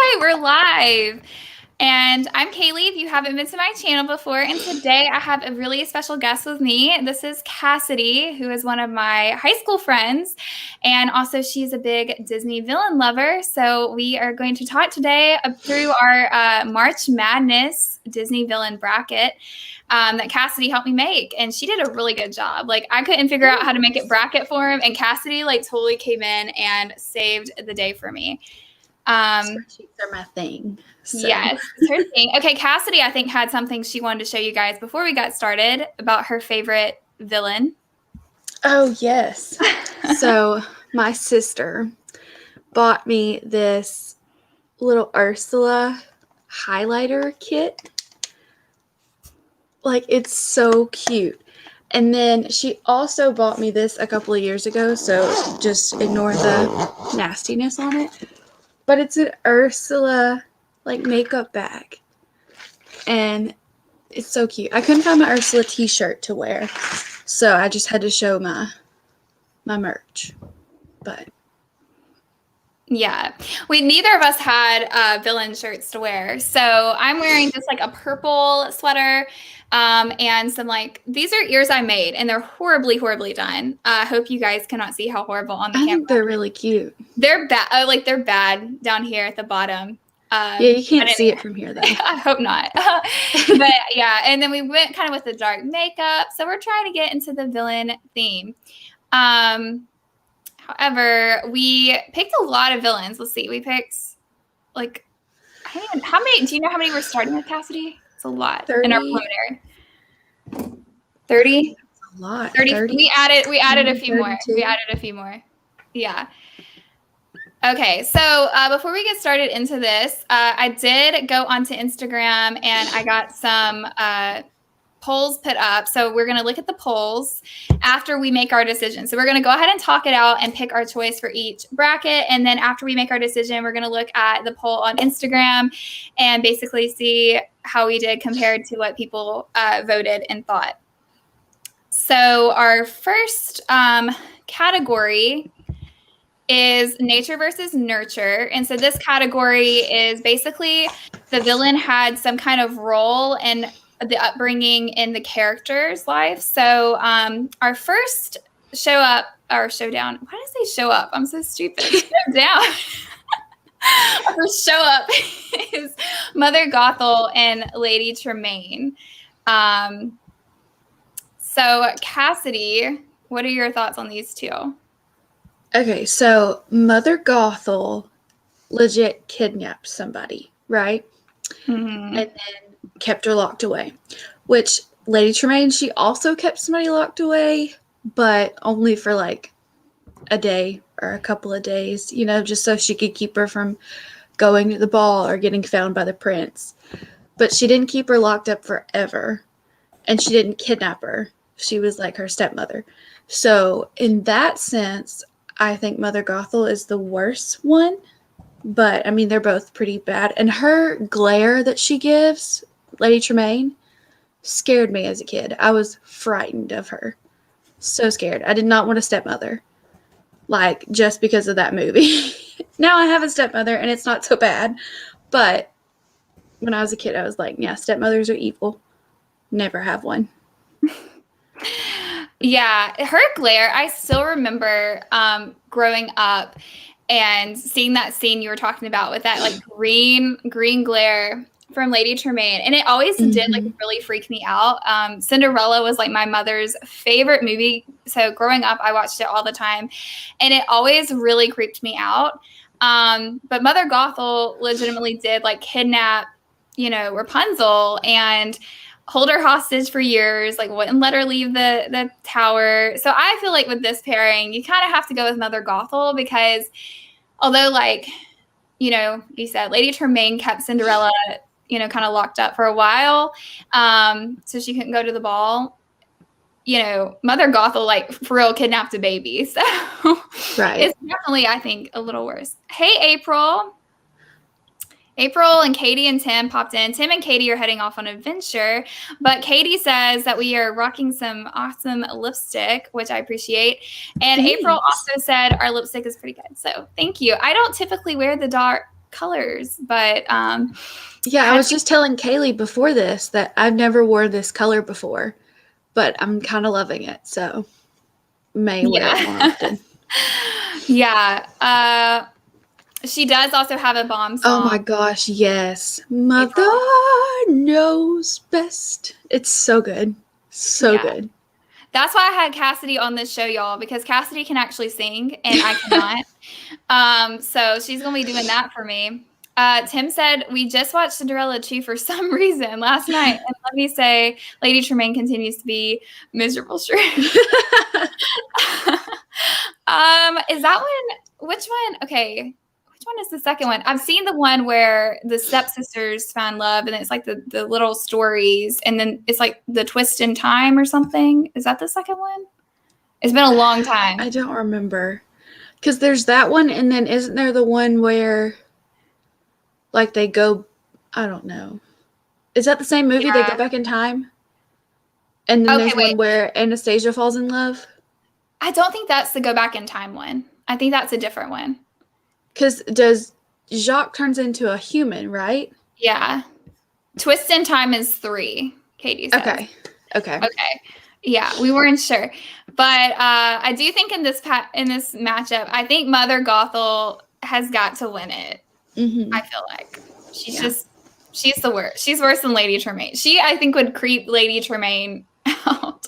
right, we're live. And I'm Kaylee, if you haven't been to my channel before. And today I have a really special guest with me. This is Cassidy, who is one of my high school friends. And also she's a big Disney villain lover. So we are going to talk today through our March Madness Disney villain bracket that Cassidy helped me make. And she did a really good job. Like, I couldn't figure out how to make it bracket for him. And Cassidy totally came in and saved the day for me. Spreadsheets are my thing. So. Yes, it's her thing. Okay, Cassidy, I think, had something she wanted to show you guys before we got started about her favorite villain. Oh, yes. So my sister bought me this little Ursula highlighter kit. Like, it's so cute. And then she also bought me this a couple of years ago, so just ignore the nastiness on it. But it's an Ursula makeup bag. And it's so cute. I couldn't find my Ursula t-shirt to wear, so I just had to show my merch. But yeah, neither of us had villain shirts to wear. So I'm wearing just a purple sweater and some these are ears I made, and they're horribly, horribly done. I hope you guys cannot see how horrible on the camera. I think they're really cute. They're bad. They're bad down here at the bottom. Yeah, you can't see it from here though. I hope not. But yeah, and then we went kind of with the dark makeup. So we're trying to get into the villain theme. However, we picked a lot of villains. Let's see. We picked how many? Do you know how many we're starting with, Cassidy? It's a lot 30. In our preliminary. 30? A lot. 30. We added a few more. We added a few more. Yeah. Okay, so before we get started into this, I did go onto Instagram and I got some polls put up. So we're going to look at the polls after we make our decision. So we're going to go ahead and talk it out and pick our choice for each bracket. And then after we make our decision, we're going to look at the poll on Instagram and basically see how we did compared to what people voted and thought. So our first category is nature versus nurture. And so this category is basically the villain had some kind of role in the upbringing in the character's life. So our first showdown. Why did I say show up? I'm so stupid. Showdown. Our first show up is Mother Gothel and Lady Tremaine. So Cassidy, what are your thoughts on these two? Okay, so Mother Gothel legit kidnapped somebody, right? Mm-hmm. And then kept her locked away. Which Lady Tremaine, she also kept somebody locked away, but only for a day or a couple of days, just so she could keep her from going to the ball or getting found by the prince. But she didn't keep her locked up forever, and she didn't kidnap her. She was like her stepmother. So in that sense, I think Mother Gothel is the worst one, but I mean, they're both pretty bad. And her glare that she gives, Lady Tremaine, scared me as a kid. I was frightened of her. So scared. I did not want a stepmother, just because of that movie. Now I have a stepmother and it's not so bad, but when I was a kid, I was like, yeah, stepmothers are evil. Never have one. Yeah, her glare, I still remember growing up and seeing that scene you were talking about with that green glare from Lady Tremaine. And it always did really freak me out. Cinderella was my mother's favorite movie. So growing up, I watched it all the time and it always really creeped me out. But Mother Gothel legitimately did kidnap, Rapunzel and hold her hostage for years, wouldn't let her leave the tower. So I feel with this pairing, you kind of have to go with Mother Gothel because although you said Lady Tremaine kept Cinderella, kind of locked up for a while, so she couldn't go to the ball. Mother Gothel for real kidnapped a baby. So right. It's definitely, I think, a little worse. Hey, April. April and Katie and Tim popped in. Tim and Katie are heading off on an adventure, but Katie says that we are rocking some awesome lipstick, which I appreciate. And Thanks. April also said our lipstick is pretty good. So thank you. I don't typically wear the dark colors, but yeah, I was just telling Kaylee before this that I've never wore this color before, but I'm kind of loving it, so may wear it more often. Yeah. She does also have a bomb song. Oh my gosh, yes. Mother knows best. It's so good. So good. That's why I had Cassidy on this show, y'all, because Cassidy can actually sing and I cannot. So she's going to be doing that for me. Tim said, we just watched Cinderella 2 for some reason last night. And let me say, Lady Tremaine continues to be miserable. Sure. Is that one? Which one? Okay. Which one is the second one? I've seen the one where the stepsisters found love, and it's like the little stories, and then it's like the twist in time or something. Is that the second one? It's been a long time. I don't remember. Because there's that one, and then isn't there the one where, like, they go, I don't know. Is that the same movie? Yeah. They go back in time? And then there's one where Anastasia falls in love? I don't think that's the go back in time one. I think that's a different one. Because Jacques turns into a human, right? Yeah. Twist in Time is 3, Katie says. Okay. Yeah, we weren't sure. But I do think in this matchup, I think Mother Gothel has got to win it. Mm-hmm. I feel like. She's the worst. She's worse than Lady Tremaine. She, I think, would creep Lady Tremaine out.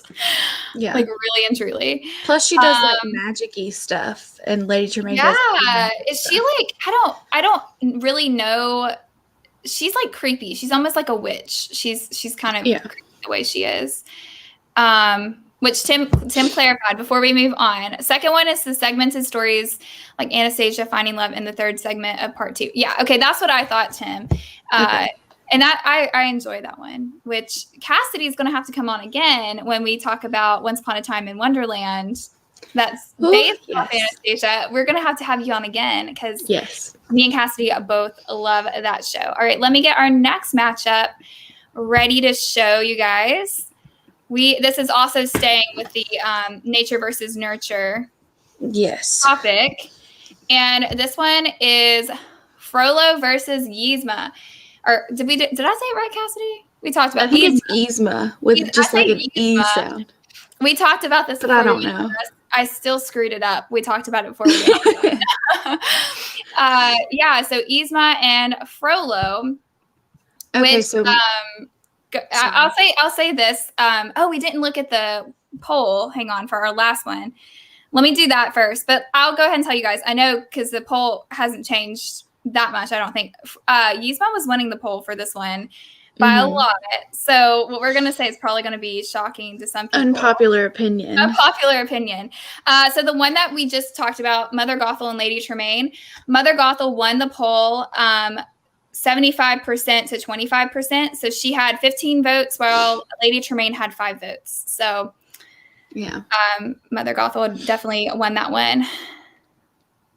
Yeah. Like, really and truly. Plus, she does, like, magic-y stuff, and Lady Tremaine does. Yeah. Is she, like, I don't really know. She's, like, creepy. She's almost like a witch. She's kind of creepy the way she is. Which Tim clarified before we move on. Second one is the segmented stories, like Anastasia finding love in the third segment of part 2. Yeah. Okay. That's what I thought, Tim. And that I enjoy that one, which Cassidy is going to have to come on again when we talk about Once Upon a Time in Wonderland. That's based off Anastasia. We're going to have you on again because me and Cassidy both love that show. All right, let me get our next matchup ready to show you guys. This is also staying with the nature versus nurture topic. And this one is Frollo versus Yzma. Or did I say it right, Cassidy? We talked about it's Yzma with just like an E sound. We talked about this, but I don't know. I still screwed it up. We talked about it before we did. So Yzma and Frollo. Okay, so I'll say this. We didn't look at the poll. Hang on for our last one. Let me do that first. But I'll go ahead and tell you guys. I know because the poll hasn't changed that much, I don't think. Yzma was winning the poll for this one by a lot. So what we're going to say is probably going to be shocking to some people. Unpopular opinion. So the one that we just talked about, Mother Gothel and Lady Tremaine. Mother Gothel won the poll 75% to 25%. So she had 15 votes while Lady Tremaine had 5 votes. So Mother Gothel definitely won that one.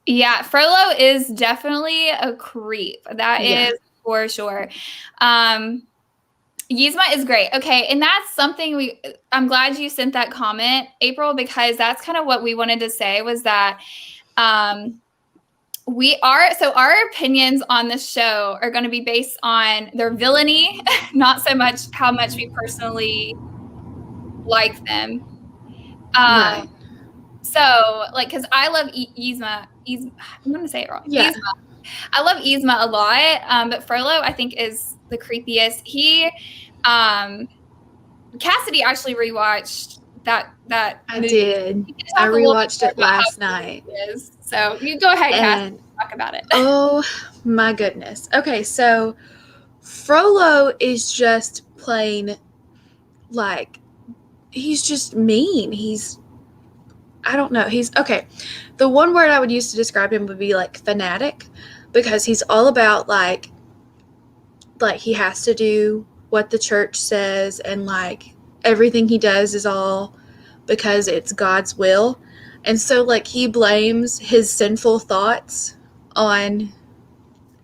Yeah, Frollo is definitely a creep. That is for sure. Yzma is great. Okay, and that's something I'm glad you sent that comment, April, because that's kind of what we wanted to say was that our opinions on this show are going to be based on their villainy, not so much how much we personally like them. Right. So, like, because I love Yzma. I'm going to say it wrong. Yeah. Yzma. I love Yzma a lot, but Frollo, I think, is the creepiest. Cassidy actually rewatched that I movie. Did. I rewatched it last night. So, you go ahead, Cassidy, talk about it. Oh, my goodness. Okay, so Frollo is just plain, like, he's just mean. I don't know. The one word I would use to describe him would be like fanatic, because he's all about like he has to do what the church says, and like everything he does is all because it's God's will. And so like he blames his sinful thoughts on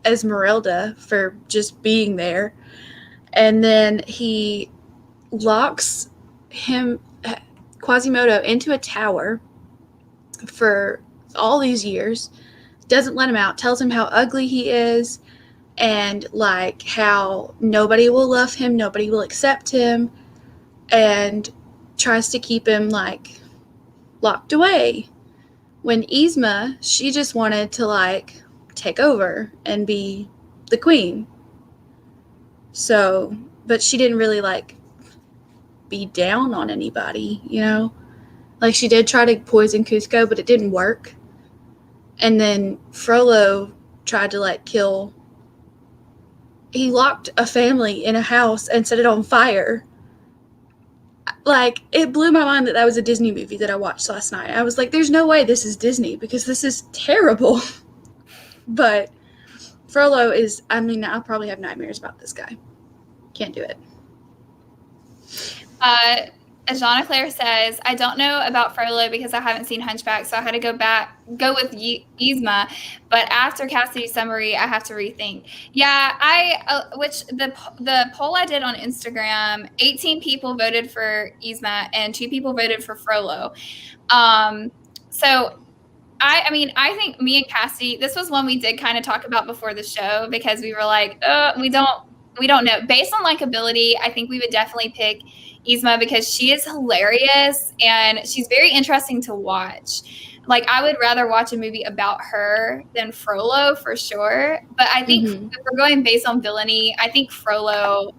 Esmeralda for just being there. And then he locks Quasimodo into a tower for all these years doesn't let him out, tells him how ugly he is, and like how nobody will love him, nobody will accept him, and tries to keep him like locked away. When Yzma, she just wanted to like take over and be the queen. So, but she didn't really like be down on anybody, you know? Like she did try to poison Cusco, but it didn't work. And then Frollo tried to like he locked a family in a house and set it on fire. Like, it blew my mind that was a Disney movie that I watched last night. I was like, there's no way this is Disney because this is terrible. But Frollo is, I mean, I'll probably have nightmares about this guy. Can't do it. Ajana Claire says, I don't know about Frollo because I haven't seen Hunchback, so I had to go with Yzma. But after Cassidy's summary, I have to rethink. Yeah, which the poll I did on Instagram, 18 people voted for Yzma and 2 people voted for Frollo. So I mean, I think me and Cassidy, this was one we did kind of talk about before the show because we were like, we don't know. Based on likability, I think we would definitely pick Yzma because she is hilarious and she's very interesting to watch. Like, I would rather watch a movie about her than Frollo for sure. But I think if we're going based on villainy, I think Frollo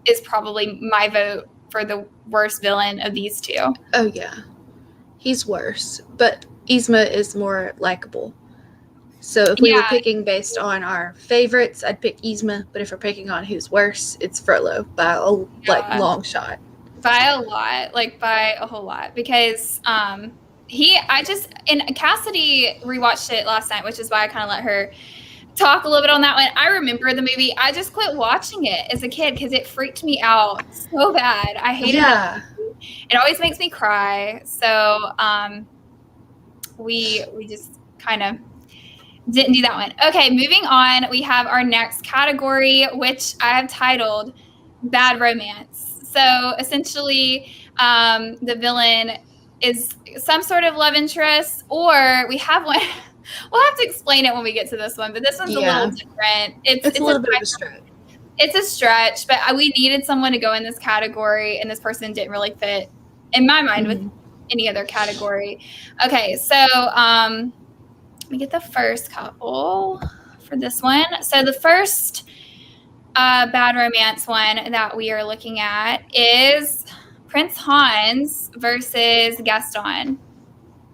is probably my vote for the worst villain of these two. Oh, yeah. He's worse. But Yzma is more likable. So if we were picking based on our favorites, I'd pick Yzma. But if we're picking on who's worse, it's Frollo by a long shot. By a lot, like by a whole lot, because and Cassidy rewatched it last night, which is why I kind of let her talk a little bit on that one. I remember the movie. I just quit watching it as a kid because it freaked me out so bad. I hated it. It always makes me cry. So we just kind of didn't do that one. Okay, moving on. We have our next category, which I have titled Bad Romance. So essentially, the villain is some sort of love interest, or we have one. We'll have to explain it when we get to this one, but this one's a little different. It's a little bit of a stretch. It's a stretch, but we needed someone to go in this category, and this person didn't really fit, in my mind, with any other category. Okay, so let me get the first couple for this one. So the first bad romance one that we are looking at is Prince Hans versus Gaston.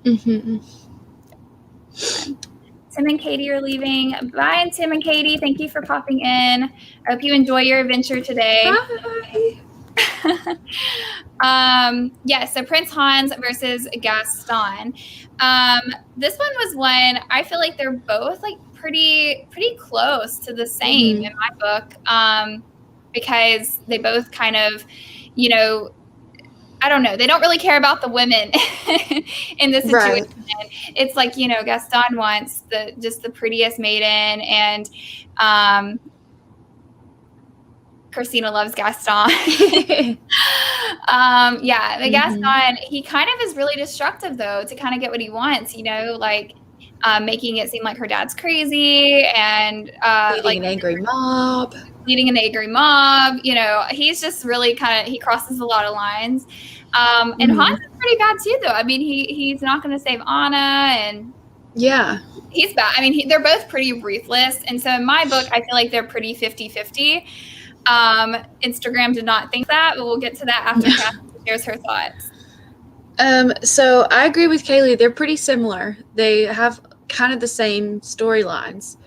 Tim and Katie are leaving. Bye, Tim and Katie. Thank you for popping in. I hope you enjoy your adventure today. Bye. So Prince Hans versus Gaston. This one was one I feel like they're both like pretty close to the same in my book, because they both kind of, I don't know, they don't really care about the women in this situation. Right. It's like, Gaston wants the prettiest maiden, and Christina loves Gaston. Gaston, he kind of is really destructive though to kind of get what he wants, making it seem like her dad's crazy and leading an angry mob. He's just really he crosses a lot of lines. And Hans is pretty bad too, though. I mean, he's not going to save Anna, and he's bad. I mean, they're both pretty ruthless. And so in my book, I feel like they're pretty 50-50. Instagram did not think that, but we'll get to that after Cassidy shares her thoughts. So I agree with Kaylee. They're pretty similar. They have kind of the same storylines,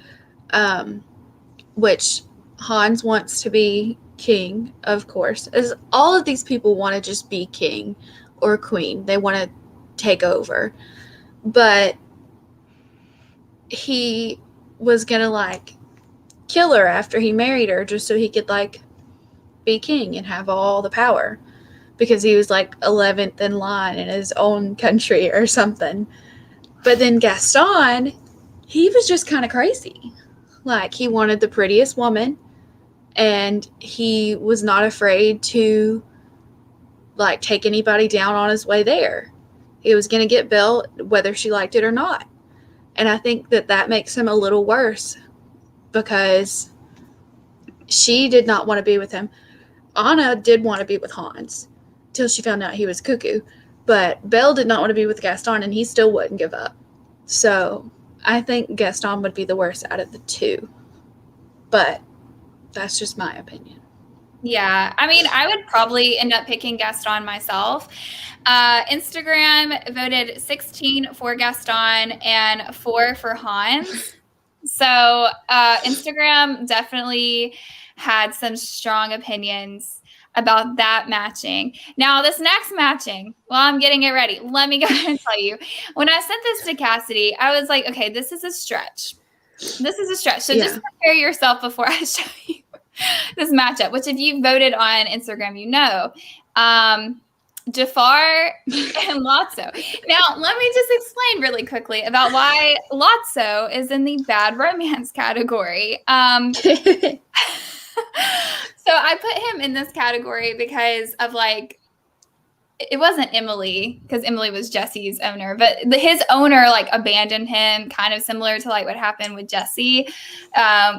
which Hans wants to be king, of course, as all of these people want to just be king or queen. They want to take over. But he was going to kill her after he married her just so he could be king and have all the power, because he was 11th in line in his own country or something. But then Gaston, he was just kind of crazy. He wanted the prettiest woman, and he was not afraid to take anybody down on his way there. He was going to get Belle whether she liked it or not. And I think that makes him a little worse because she did not want to be with him. Anna did want to be with Hans till she found out he was cuckoo. But Belle did not want to be with Gaston, and he still wouldn't give up. So I think Gaston would be the worst out of the two. But that's just my opinion. Yeah, I mean, I would probably end up picking Gaston myself. Instagram voted 16 for Gaston and 4 for Hans. So Instagram definitely had some strong opinions about that matching. Now, this next matching, while I'm getting it ready, let me go ahead and tell you. When I sent this to Cassidy, I was like, okay, this is a stretch. This is a stretch. So just prepare yourself before I show you this matchup, which if you voted on Instagram, you know. Jafar and Lotso. Now, let me just explain really quickly about why Lotso is in the bad romance category. So I put him in this category because of like, it wasn't Emily, because Emily was Jesse's owner, but his owner like abandoned him, kind of similar to like what happened with Jesse,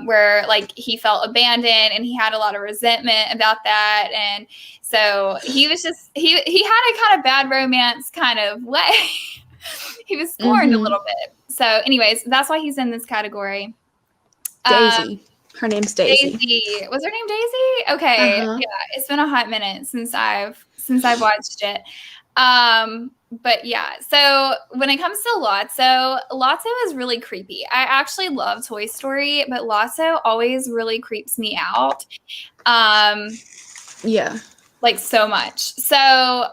where like he felt abandoned and he had a lot of resentment about that. And so he was just, he had a kind of bad romance kind of way. He was scorned a little bit. So anyways, that's why he's in this category. Daisy. Her name's Daisy. Daisy. Was her name Daisy? Okay. Yeah, it's been a hot minute since I've watched it. But yeah, so when it comes to Lotso is really creepy. I actually love Toy Story, but Lotso always really creeps me out. Yeah. Like so much. So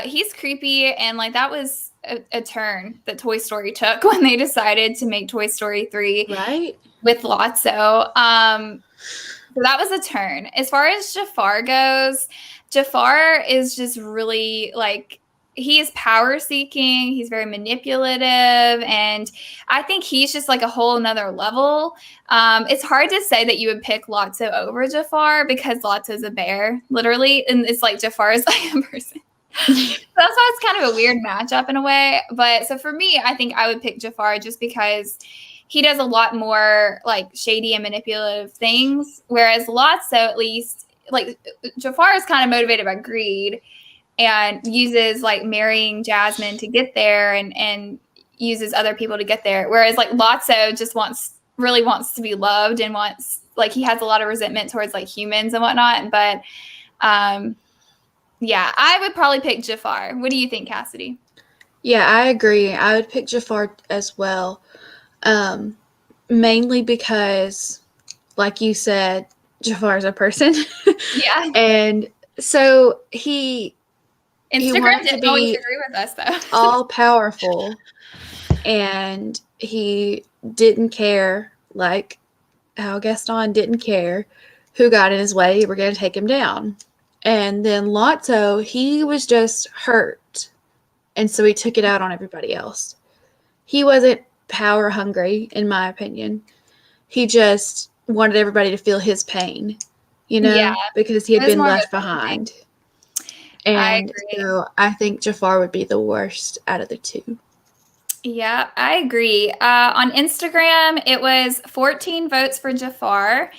he's creepy, and like that was a turn that Toy Story took when they decided to make Toy Story 3. Right. With Lotso. So that was a turn. As far as Jafar goes, Jafar is just really like, he is power seeking. He's very manipulative. And I think he's just like a whole nother level. It's hard to say that you would pick Lotso over Jafar because Lotso's a bear, literally. And it's like Jafar is like a person. So that's why it's kind of a weird matchup in a way. But so for me, I think I would pick Jafar just because he does a lot more like shady and manipulative things. Whereas Lotso, at least, like Jafar is kind of motivated by greed and uses like marrying Jasmine to get there and uses other people to get there. Whereas like Lotso just really wants to be loved and wants, like, he has a lot of resentment towards like humans and whatnot. But yeah, I would probably pick Jafar. What do you think, Cassidy? Yeah, I agree. I would pick Jafar as well. Mainly because, like you said, Jafar is a person. Yeah. And so Instagram didn't always agree with us, though. all powerful, and he didn't care, like how Gaston didn't care who got in his way. We're going to take him down. And then Lotso, he was just hurt, and so he took it out on everybody else. He wasn't power hungry, in my opinion. He just wanted everybody to feel his pain, because he had been left behind. And so I think Jafar would be the worst out of the two. Yeah, I agree. On Instagram, it was 14 votes for Jafar,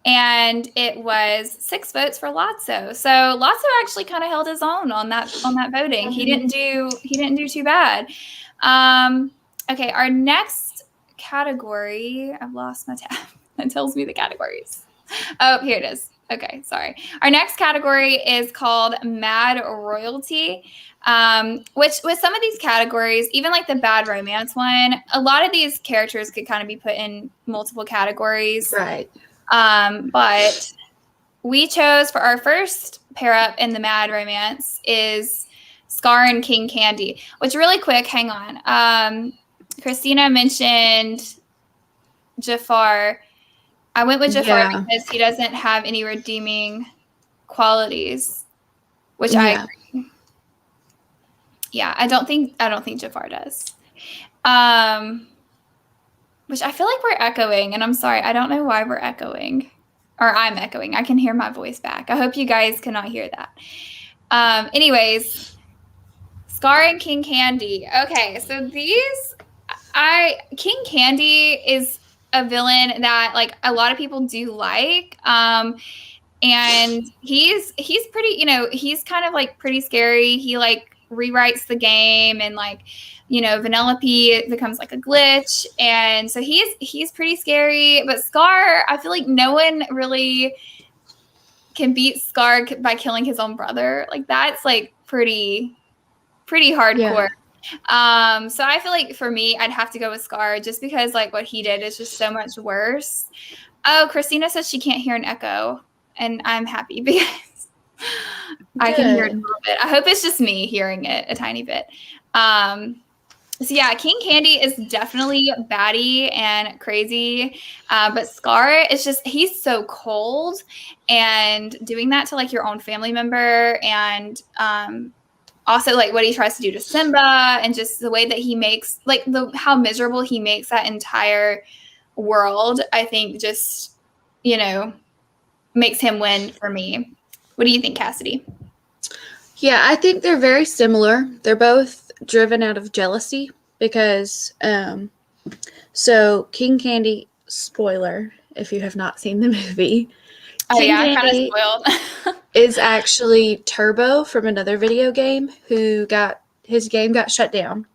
and it was 6 votes for Lotso. So Lotso actually kind of held his own on that voting. He didn't do too bad. Okay, our next category, I've lost my tab. That tells me the categories. Oh, here it is. Okay, sorry. Our next category is called Mad Royalty, which with some of these categories, even like the bad romance one, a lot of these characters could kind of be put in multiple categories. Right. But we chose for our first pair up in the mad romance is Scar and King Candy, which really quick, hang on. Christina mentioned Jafar. I went with Jafar because he doesn't have any redeeming qualities, which I agree. Yeah, I don't think Jafar does. Which I feel like we're echoing, and I'm sorry, I don't know why we're echoing. Or I'm echoing. I can hear my voice back. I hope you guys cannot hear that. Anyways, Scar and King Candy. Okay, so these, King Candy is a villain that like a lot of people do like. And he's pretty, he's kind of like pretty scary. He like rewrites the game, and like, Vanellope becomes like a glitch. And so he's pretty scary. But Scar, I feel like no one really can beat Scar by killing his own brother. Like that's like pretty hardcore. Yeah. So I feel like for me, I'd have to go with Scar just because like what he did is just so much worse. Oh, Christina says she can't hear an echo, and I'm happy because I can hear it a little bit. I hope it's just me hearing it a tiny bit. So yeah, King Candy is definitely batty and crazy, but Scar is just, he's so cold, and doing that to like your own family member, and also like what he tries to do to Simba, and just the way that he makes like how miserable he makes that entire world, I think just, makes him win for me. What do you think, Cassidy? Yeah, I think they're very similar. They're both driven out of jealousy because, so King Candy, spoiler, if you have not seen the movie. King I'm kind of spoiled. Is actually Turbo from another video game who his game got shut down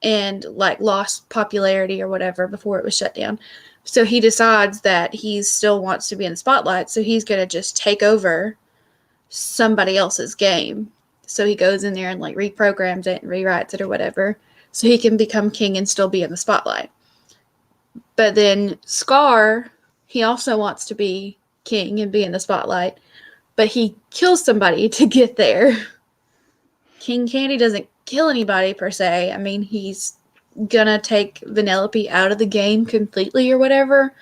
and like lost popularity or whatever before it was shut down. So he decides that he still wants to be in the spotlight, so he's going to just take over somebody else's game. So he goes in there and like reprograms it and rewrites it or whatever, so he can become king and still be in the spotlight. But then Scar, he also wants to be king and be in the spotlight, but he kills somebody to get there. King Candy doesn't kill anybody per se. I mean, he's gonna take Vanellope out of the game completely or whatever,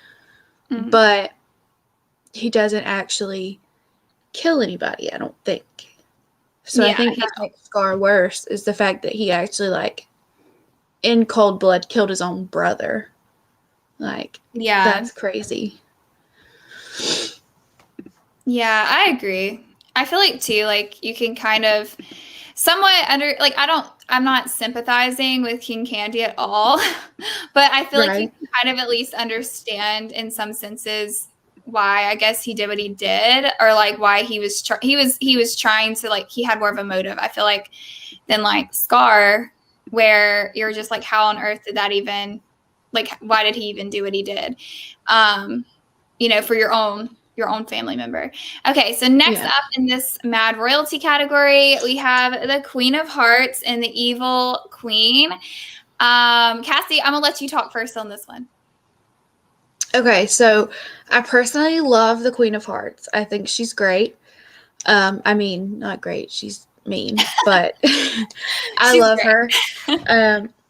but he doesn't actually kill anybody, I don't think. So I think what makes Scar worse is the fact that he actually, like, in cold blood killed his own brother. Like, that's crazy. Yeah, I agree. I feel like too, like you can kind of somewhat I'm not sympathizing with King Candy at all, but I feel like you can kind of at least understand in some senses why I guess he did what he did, or like why he was trying to, like, he had more of a motive, I feel like, than like Scar, where you're just like, how on earth did that even, like, why did he even do what he did? For your own family member. Okay, so next up in this mad royalty category, we have the Queen of Hearts and the Evil Queen. Cassie, I'm gonna let you talk first on this one. Okay, so I personally love the Queen of Hearts. I think she's great. I mean, not great. She's mean, but I love her.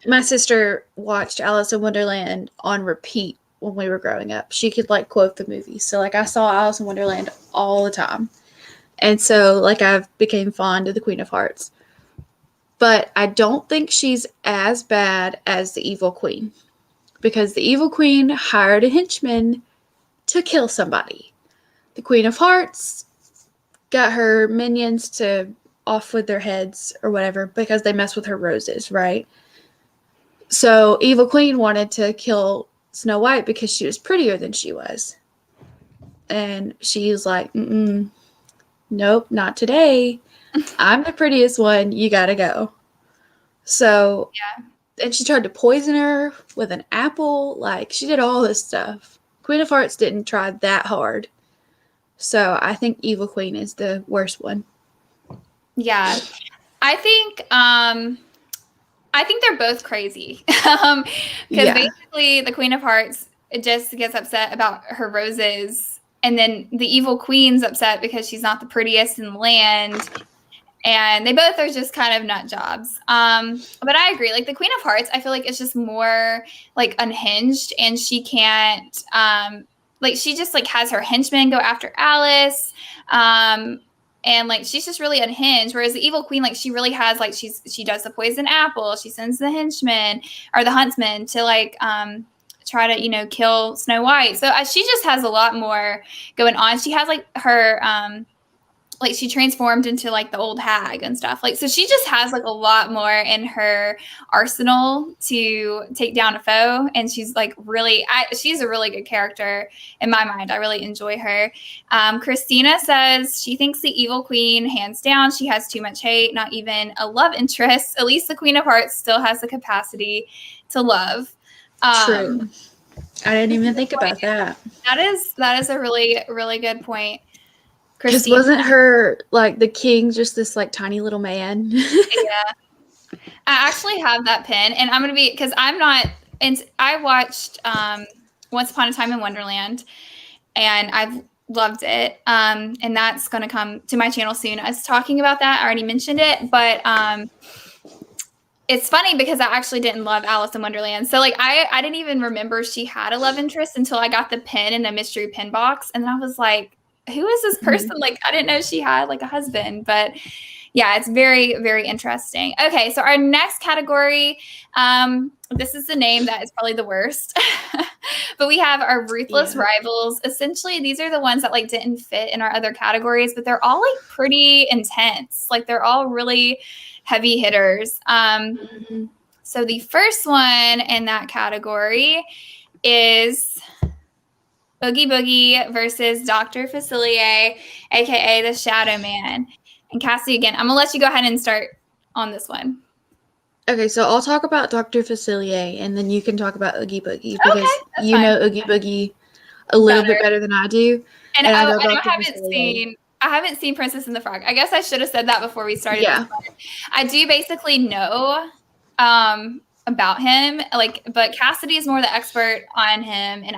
My sister watched Alice in Wonderland on repeat when we were growing up. She could like quote the movie. So like I saw Alice in Wonderland all the time. And so like I became fond of the Queen of Hearts. But I don't think she's as bad as the Evil Queen. Because the Evil Queen hired a henchman to kill somebody. The Queen of Hearts got her minions to off with their heads or whatever because they mess with her roses, right? So Evil Queen wanted to kill Snow White because she was prettier than she was. And she's like, nope, not today. I'm the prettiest one. You gotta go. So, and she tried to poison her with an apple. Like, she did all this stuff. Queen of Hearts didn't try that hard. So I think Evil Queen is the worst one. Yeah. I think they're both crazy. Because basically the Queen of Hearts just gets upset about her roses, and then the Evil Queen's upset because she's not the prettiest in the land. And they both are just kind of nut jobs. But I agree. Like the Queen of Hearts, I feel like it's just more like unhinged, and she can't like she just like has her henchmen go after Alice. And like she's just really unhinged. Whereas the Evil Queen, like she really has like she does the poison apple. She sends the henchmen or the huntsman to like try to kill Snow White. So she just has a lot more going on. She has like her like she transformed into like the old hag and stuff. Like, so she just has like a lot more in her arsenal to take down a foe. And she's like she's a really good character in my mind. I really enjoy her. Christina says she thinks the evil queen, hands down. She has too much hate, not even a love interest. At least the Queen of Hearts still has the capacity to love. True. I didn't even think about that. That is a really, really good point. Because wasn't her, like, the king just this, like, tiny little man? Yeah. I actually have that pin, and I'm going to be, because I'm not, and I watched Once Upon a Time in Wonderland, and I've loved it, and that's going to come to my channel soon. I was talking about that. I already mentioned it, but it's funny because I actually didn't love Alice in Wonderland. So, like, I didn't even remember she had a love interest until I got the pin in a mystery pin box, and then I was like, who is this person? Like, I didn't know she had like a husband, but yeah, it's very, very interesting. Okay, so our next category, this is the name that is probably the worst, but we have our ruthless rivals. Essentially, these are the ones that like didn't fit in our other categories, but they're all like pretty intense. Like they're all really heavy hitters. So the first one in that category is Oogie Boogie versus Dr. Facilier, aka the Shadow Man. And Cassie, again, I'm gonna let you go ahead and start on this one. Okay, so I'll talk about Dr. Facilier, and then you can talk about Oogie Boogie because you know Oogie Boogie a little bit better than I do. And I haven't seen Princess and the Frog. I guess I should have said that before we started. Yeah. I do basically know about him, like, but Cassidy is more the expert on him, and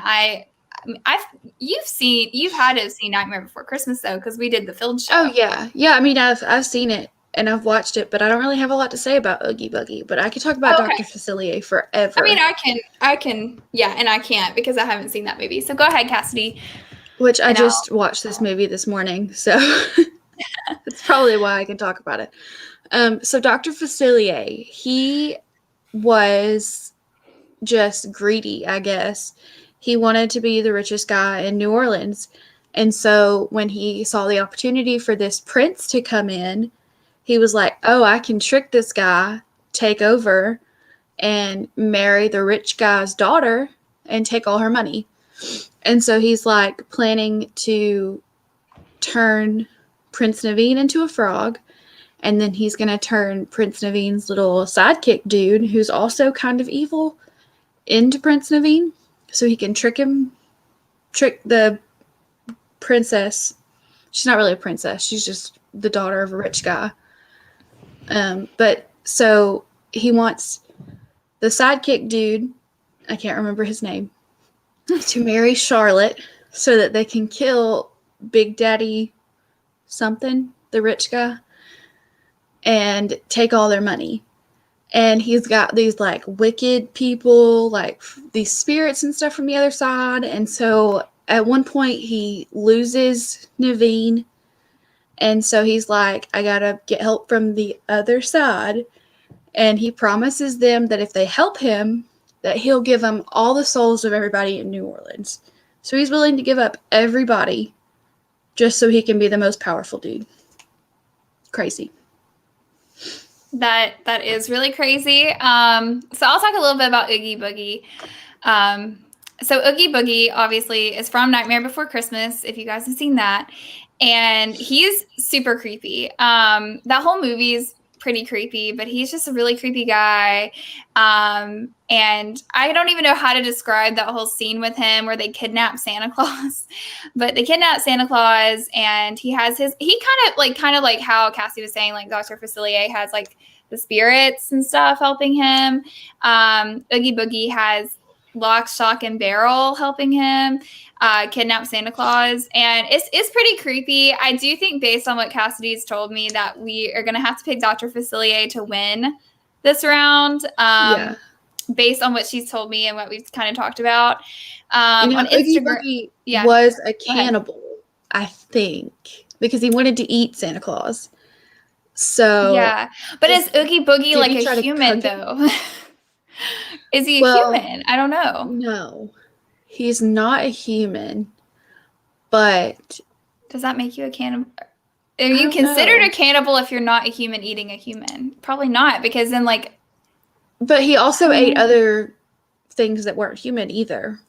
you've had to see Nightmare Before Christmas though, because we did the field show. Oh yeah. I mean, I've seen it and I've watched it, but I don't really have a lot to say about Oogie Boogie. But I could talk about Dr. Facilier forever. I mean, I can, yeah, and I can't because I haven't seen that movie. So go ahead, Cassidy. Which I just watched this movie this morning, so that's probably why I can talk about it. So Dr. Facilier, he was just greedy, I guess. He wanted to be the richest guy in New Orleans. And so when he saw the opportunity for this prince to come in, he was like, oh, I can trick this guy, take over, and marry the rich guy's daughter and take all her money. And so he's like planning to turn Prince Naveen into a frog. And then he's going to turn Prince Naveen's little sidekick dude, who's also kind of evil, into Prince Naveen. So he can trick the princess. She's not really a princess. She's just the daughter of a rich guy. But so he wants the sidekick dude, I can't remember his name, to marry Charlotte so that they can kill Big Daddy something, the rich guy, and take all their money. And he's got these, like, wicked people, like, these spirits and stuff from the other side. And so at one point he loses Naveen. And so he's like, I gotta get help from the other side. And he promises them that if they help him, that he'll give them all the souls of everybody in New Orleans. So he's willing to give up everybody just so he can be the most powerful dude. Crazy. That is really crazy. So I'll talk a little bit about Oogie Boogie. So Oogie Boogie obviously is from Nightmare Before Christmas, if you guys have seen that. And he's super creepy. That whole movie is pretty creepy, but he's just a really creepy guy. And I don't even know how to describe that whole scene with him where they kidnap Santa Claus. But they kidnap Santa Claus, and he kind of like how Cassie was saying, like Dr. Facilier has like the spirits and stuff helping him. Oogie Boogie has Lock, Shock, and Barrel helping him kidnap Santa Claus, and it's pretty creepy. I do think, based on what Cassidy's told me, that we are going to have to pick Dr. Facilier to win this round. Based on what she's told me and what we've kind of talked about. On Instagram, Oogie Boogie was a cannibal, I think, because he wanted to eat Santa Claus. So yeah, but is Oogie Boogie like a human though? Is he a human? I don't know. No, he's not a human. But does that make you a cannibal? Are you considered a cannibal if you're not a human eating a human? Probably not, because then like. But he also ate other things that weren't human either.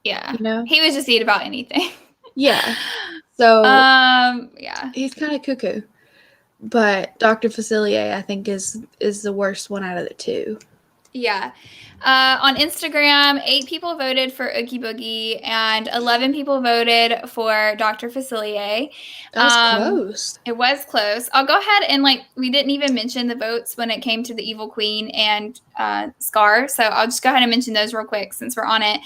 Yeah. You know? He would just eat about anything. Yeah. So yeah. He's kind of cuckoo. But Dr. Facilier, I think, is the worst one out of the two. Yeah. On Instagram, 8 people voted for Oogie Boogie and 11 people voted for Dr. Facilier. That was close. It was close. I'll go ahead and we didn't even mention the votes when it came to the Evil Queen and Scar. So I'll just go ahead and mention those real quick since we're on it.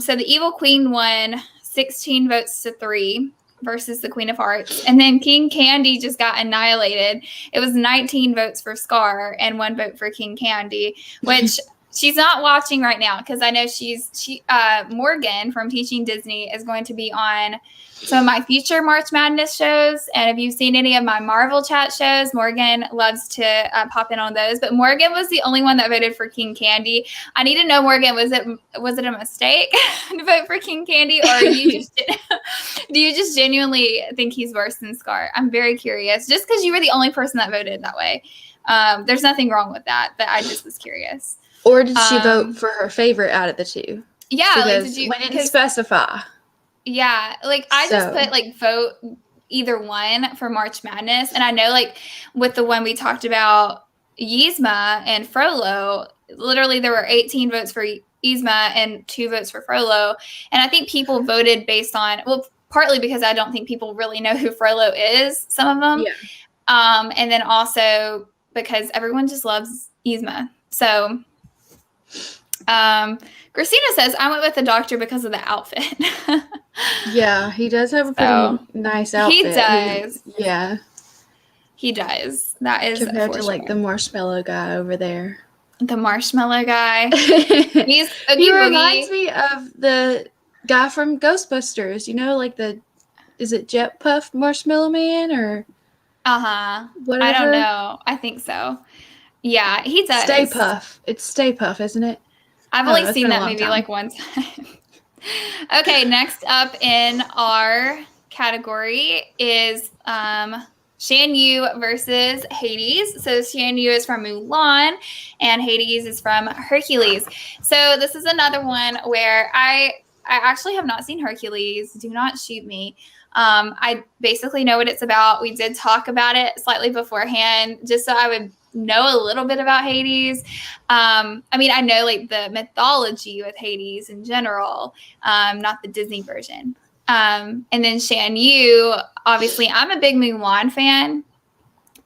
So the Evil Queen won 16 votes to 3 versus the Queen of Hearts. And then King Candy just got annihilated. It was 19 votes for Scar and 1 vote for King Candy, which she's not watching right now because I know Morgan from Teaching Disney is going to be on some of my future March Madness shows. And if you've seen any of my Marvel chat shows, Morgan loves to pop in on those. But Morgan was the only one that voted for King Candy. I need to know, Morgan, was it a mistake to vote for King Candy, or do you just genuinely think he's worse than Scar? I'm very curious. Just because you were the only person that voted that way, there's nothing wrong with that. But I just was curious. Or did she vote for her favorite out of the two? Yeah, because we didn't specify. Yeah, I just put vote either one for March Madness, and I know with the one we talked about, Yzma and Frollo, literally there were 18 votes for Yzma and 2 votes for Frollo, and I think people voted based on, well, partly because I don't think people really know who Frollo is, some of them, and then also because everyone just loves Yzma, so. Christina says, I went with the doctor because of the outfit. Yeah, he does have a pretty nice outfit. He does. He does. That is compared to the marshmallow guy over there. The marshmallow guy. He reminds me of the guy from Ghostbusters. You know, is it Jet Puff Marshmallow Man or? Whatever. I don't know. I think so. Yeah, he does. Stay Puff. It's Stay Puff, isn't it? I've only seen that movie one time. Okay, next up in our category is Shan Yu versus Hades. So Shan Yu is from Mulan and Hades is from Hercules. So this is another one where I actually have not seen Hercules. Do not shoot me. I basically know what it's about. We did talk about it slightly beforehand just so I would know a little bit about Hades. I know the mythology with Hades in general, not the Disney version. And then Shan Yu, obviously I'm a big Mulan fan,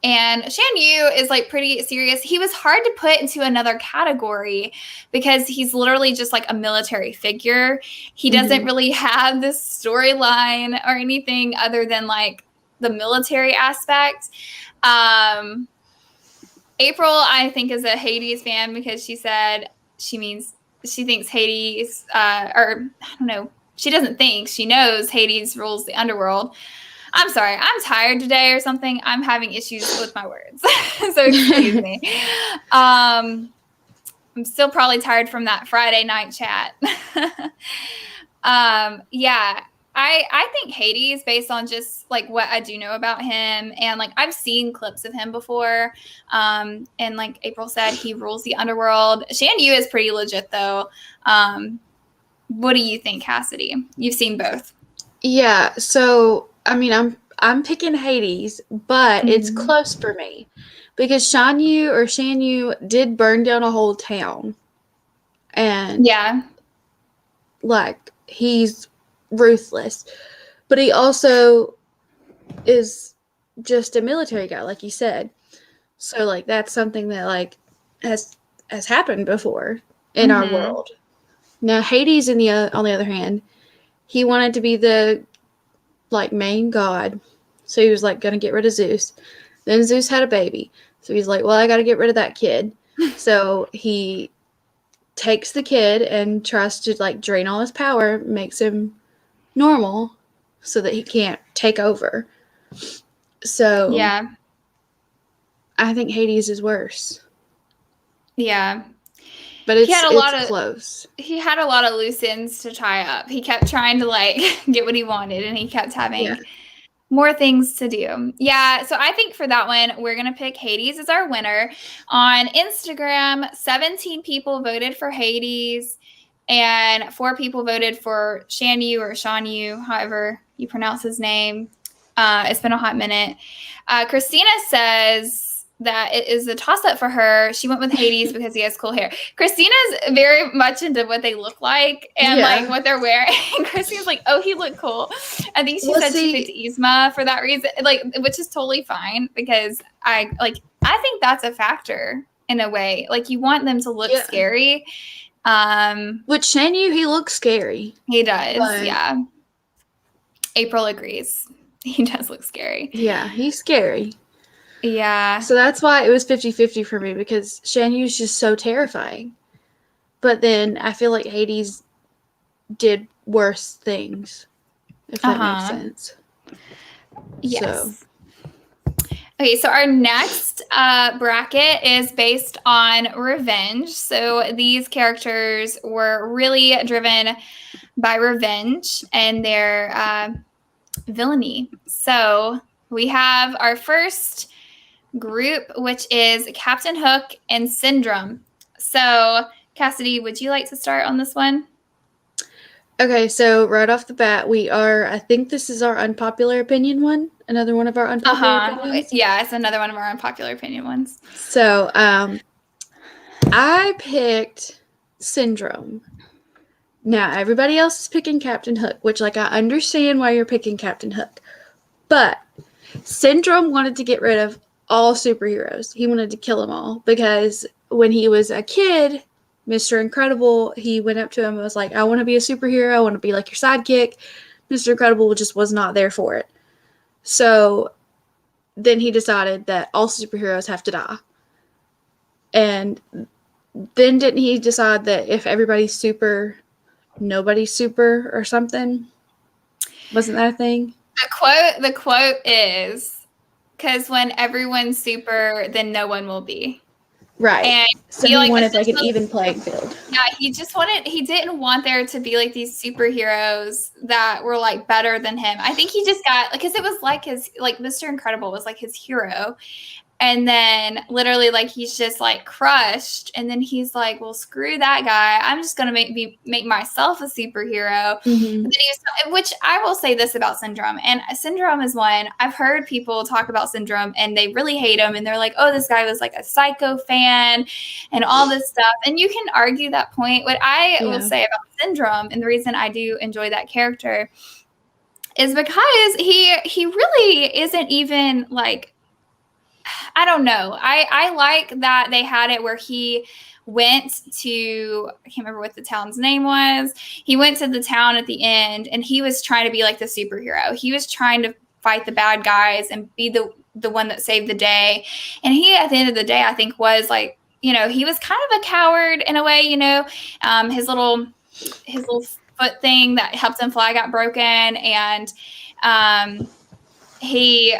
and Shan Yu is pretty serious. He was hard to put into another category because he's literally just a military figure. He doesn't really have this storyline or anything other than the military aspect. April, I think, is a Hades fan because she said she thinks Hades, or I don't know, she doesn't think, she knows Hades rules the underworld. I'm sorry, I'm tired today or something. I'm having issues with my words, so excuse me. I'm still probably tired from that Friday night chat. Yeah. I think Hades, based on just what I do know about him, and I've seen clips of him before, and April said, he rules the underworld. Shan Yu is pretty legit though. What do you think, Cassidy? You've seen both. Yeah, so I'm picking Hades, but it's close for me because Shan Yu did burn down a whole town, and he's ruthless, but he also is just a military guy, like you said. So that's something that has happened before in our world. Now Hades, on the other hand, he wanted to be the main god, so he was gonna get rid of Zeus. Then Zeus had a baby, so he's well, I gotta get rid of that kid. So he takes the kid and tries to drain all his power, makes him normal so that he can't take over. So yeah, I think Hades is worse. Yeah. But it's close. He had a lot of loose ends to tie up. He kept trying to get what he wanted, and he kept having More things to do. Yeah. So I think for that one, we're going to pick Hades as our winner. On Instagram, 17 people voted for Hades and 4 people voted for Shanyu or Shanyu, however you pronounce his name. It's been a hot minute. Christina says that it is a toss-up for her. She went with Hades because he has cool hair. Christina's very much into what they look like and like what they're wearing. And Christina's like, oh, he looked cool. I think she said she picked Yzma for that reason, like, which is totally fine because I think that's a factor in a way. Like, you want them to look scary. With Shanyu, he looks scary. He does, yeah. April agrees. He does look scary. Yeah, he's scary. Yeah. So that's why it was 50-50 for me, because Shanyu's just so terrifying. But then I feel like Hades did worse things, if that makes sense. Yes. Okay, so our next bracket is based on revenge. So these characters were really driven by revenge and their villainy. So we have our first group, which is Captain Hook and Syndrome. So, Cassidy, would you like to start on this one? Okay, so right off the bat, I think this is our unpopular opinion one. Another one of our unpopular opinions. Yeah, it's another one of our unpopular opinion ones. So, I picked Syndrome. Now, everybody else is picking Captain Hook, which, like, I understand why you're picking Captain Hook. But Syndrome wanted to get rid of all superheroes. He wanted to kill them all because when he was a kid, Mr. Incredible, he went up to him and was like, I want to be a superhero. I want to be like your sidekick. Mr. Incredible just was not there for it. So then he decided that all superheroes have to die. And then didn't he decide that if everybody's super, nobody's super or something? Wasn't that a thing? The quote is, because when everyone's super, then no one will be. Right. And so he wanted like an even playing field. Yeah, he didn't want there to be like these superheroes that were like better than him. I think he just got, because it was like Mr. Incredible was like his hero. And then literally like he's just like crushed. And then he's like, well, screw that guy. I'm just going to make myself a superhero. Mm-hmm. Which I will say this about Syndrome. And Syndrome is one, I've heard people talk about Syndrome and they really hate him. And they're like, oh, this guy was like a Psycho fan and all this stuff. And you can argue that point. What I will say about Syndrome, and the reason I do enjoy that character, is because he really isn't even like, I don't know. I like that they had it where he went to, I can't remember what the town's name was. He went to the town at the end and he was trying to be like the superhero. He was trying to fight the bad guys and be the one that saved the day. And he, at the end of the day, I think was like, you know, he was kind of a coward in a way, you know, his little foot thing that helped him fly got broken. And he,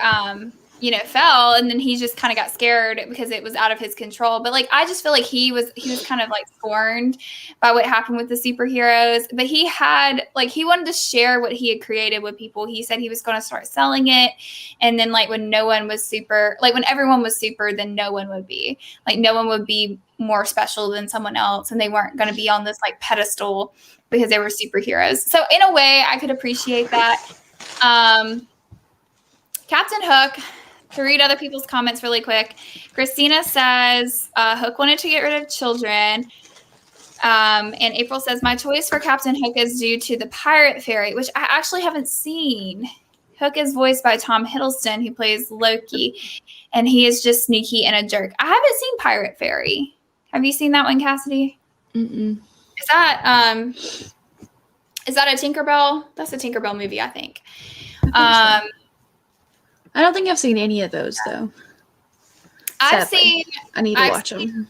you know, fell, and then he just kind of got scared because it was out of his control. But like, I just feel like he was kind of like scorned by what happened with the superheroes. But he wanted to share what he had created with people. He said he was going to start selling it, and then like when no one was super, like when everyone was super, then no one would be more special than someone else, and they weren't going to be on this like pedestal because they were superheroes. So in a way, I could appreciate that. Captain Hook. To read other people's comments really quick, Christina says Hook wanted to get rid of children. And April says, my choice for Captain Hook is due to the Pirate Fairy, which I actually haven't seen. Hook is voiced by Tom Hiddleston, who plays Loki, and he is just sneaky and a jerk. I haven't seen Pirate Fairy. Have you seen that one, Cassidy? Mm-mm. Is that a Tinkerbell? That's a Tinkerbell movie, I think. I don't think I've seen any of those, though. I need to watch them.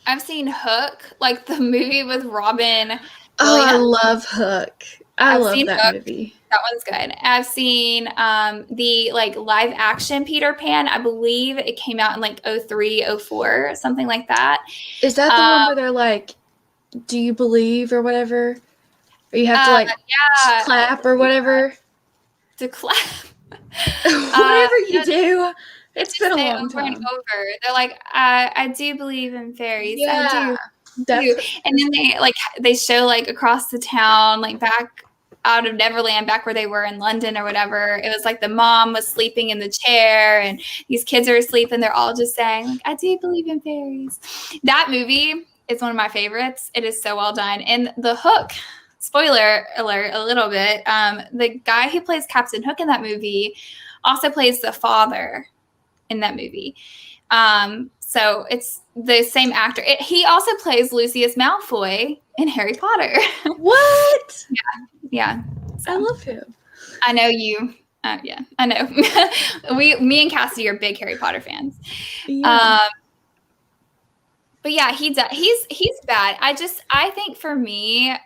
I've seen Hook, like the movie with Robin. Oh, I love Hook. I love that movie. That one's good. I've seen the like live action Peter Pan. I believe it came out in like 2003, 2004, something like that. Is that the one where they're like, do you believe or whatever? Or you have to like clap or whatever? to clap. Whatever you do, it's been a long over time. and over. They're like, I do believe in fairies. Yeah, I do. that's And then they show like across the town, like back out of Neverland, back where they were in London or whatever. It was like the mom was sleeping in the chair and these kids are asleep and they're all just saying like, I do believe in fairies. That movie is one of my favorites. It is so well done. And the Hook, spoiler alert a little bit, the guy who plays Captain Hook in that movie also plays the father in that movie. So it's the same actor. He also plays Lucius Malfoy in Harry Potter. What? Yeah. So, I love him. I know you. Yeah, I know. Me and Cassidy are big Harry Potter fans. Yeah. But yeah, he's bad. I think for me, I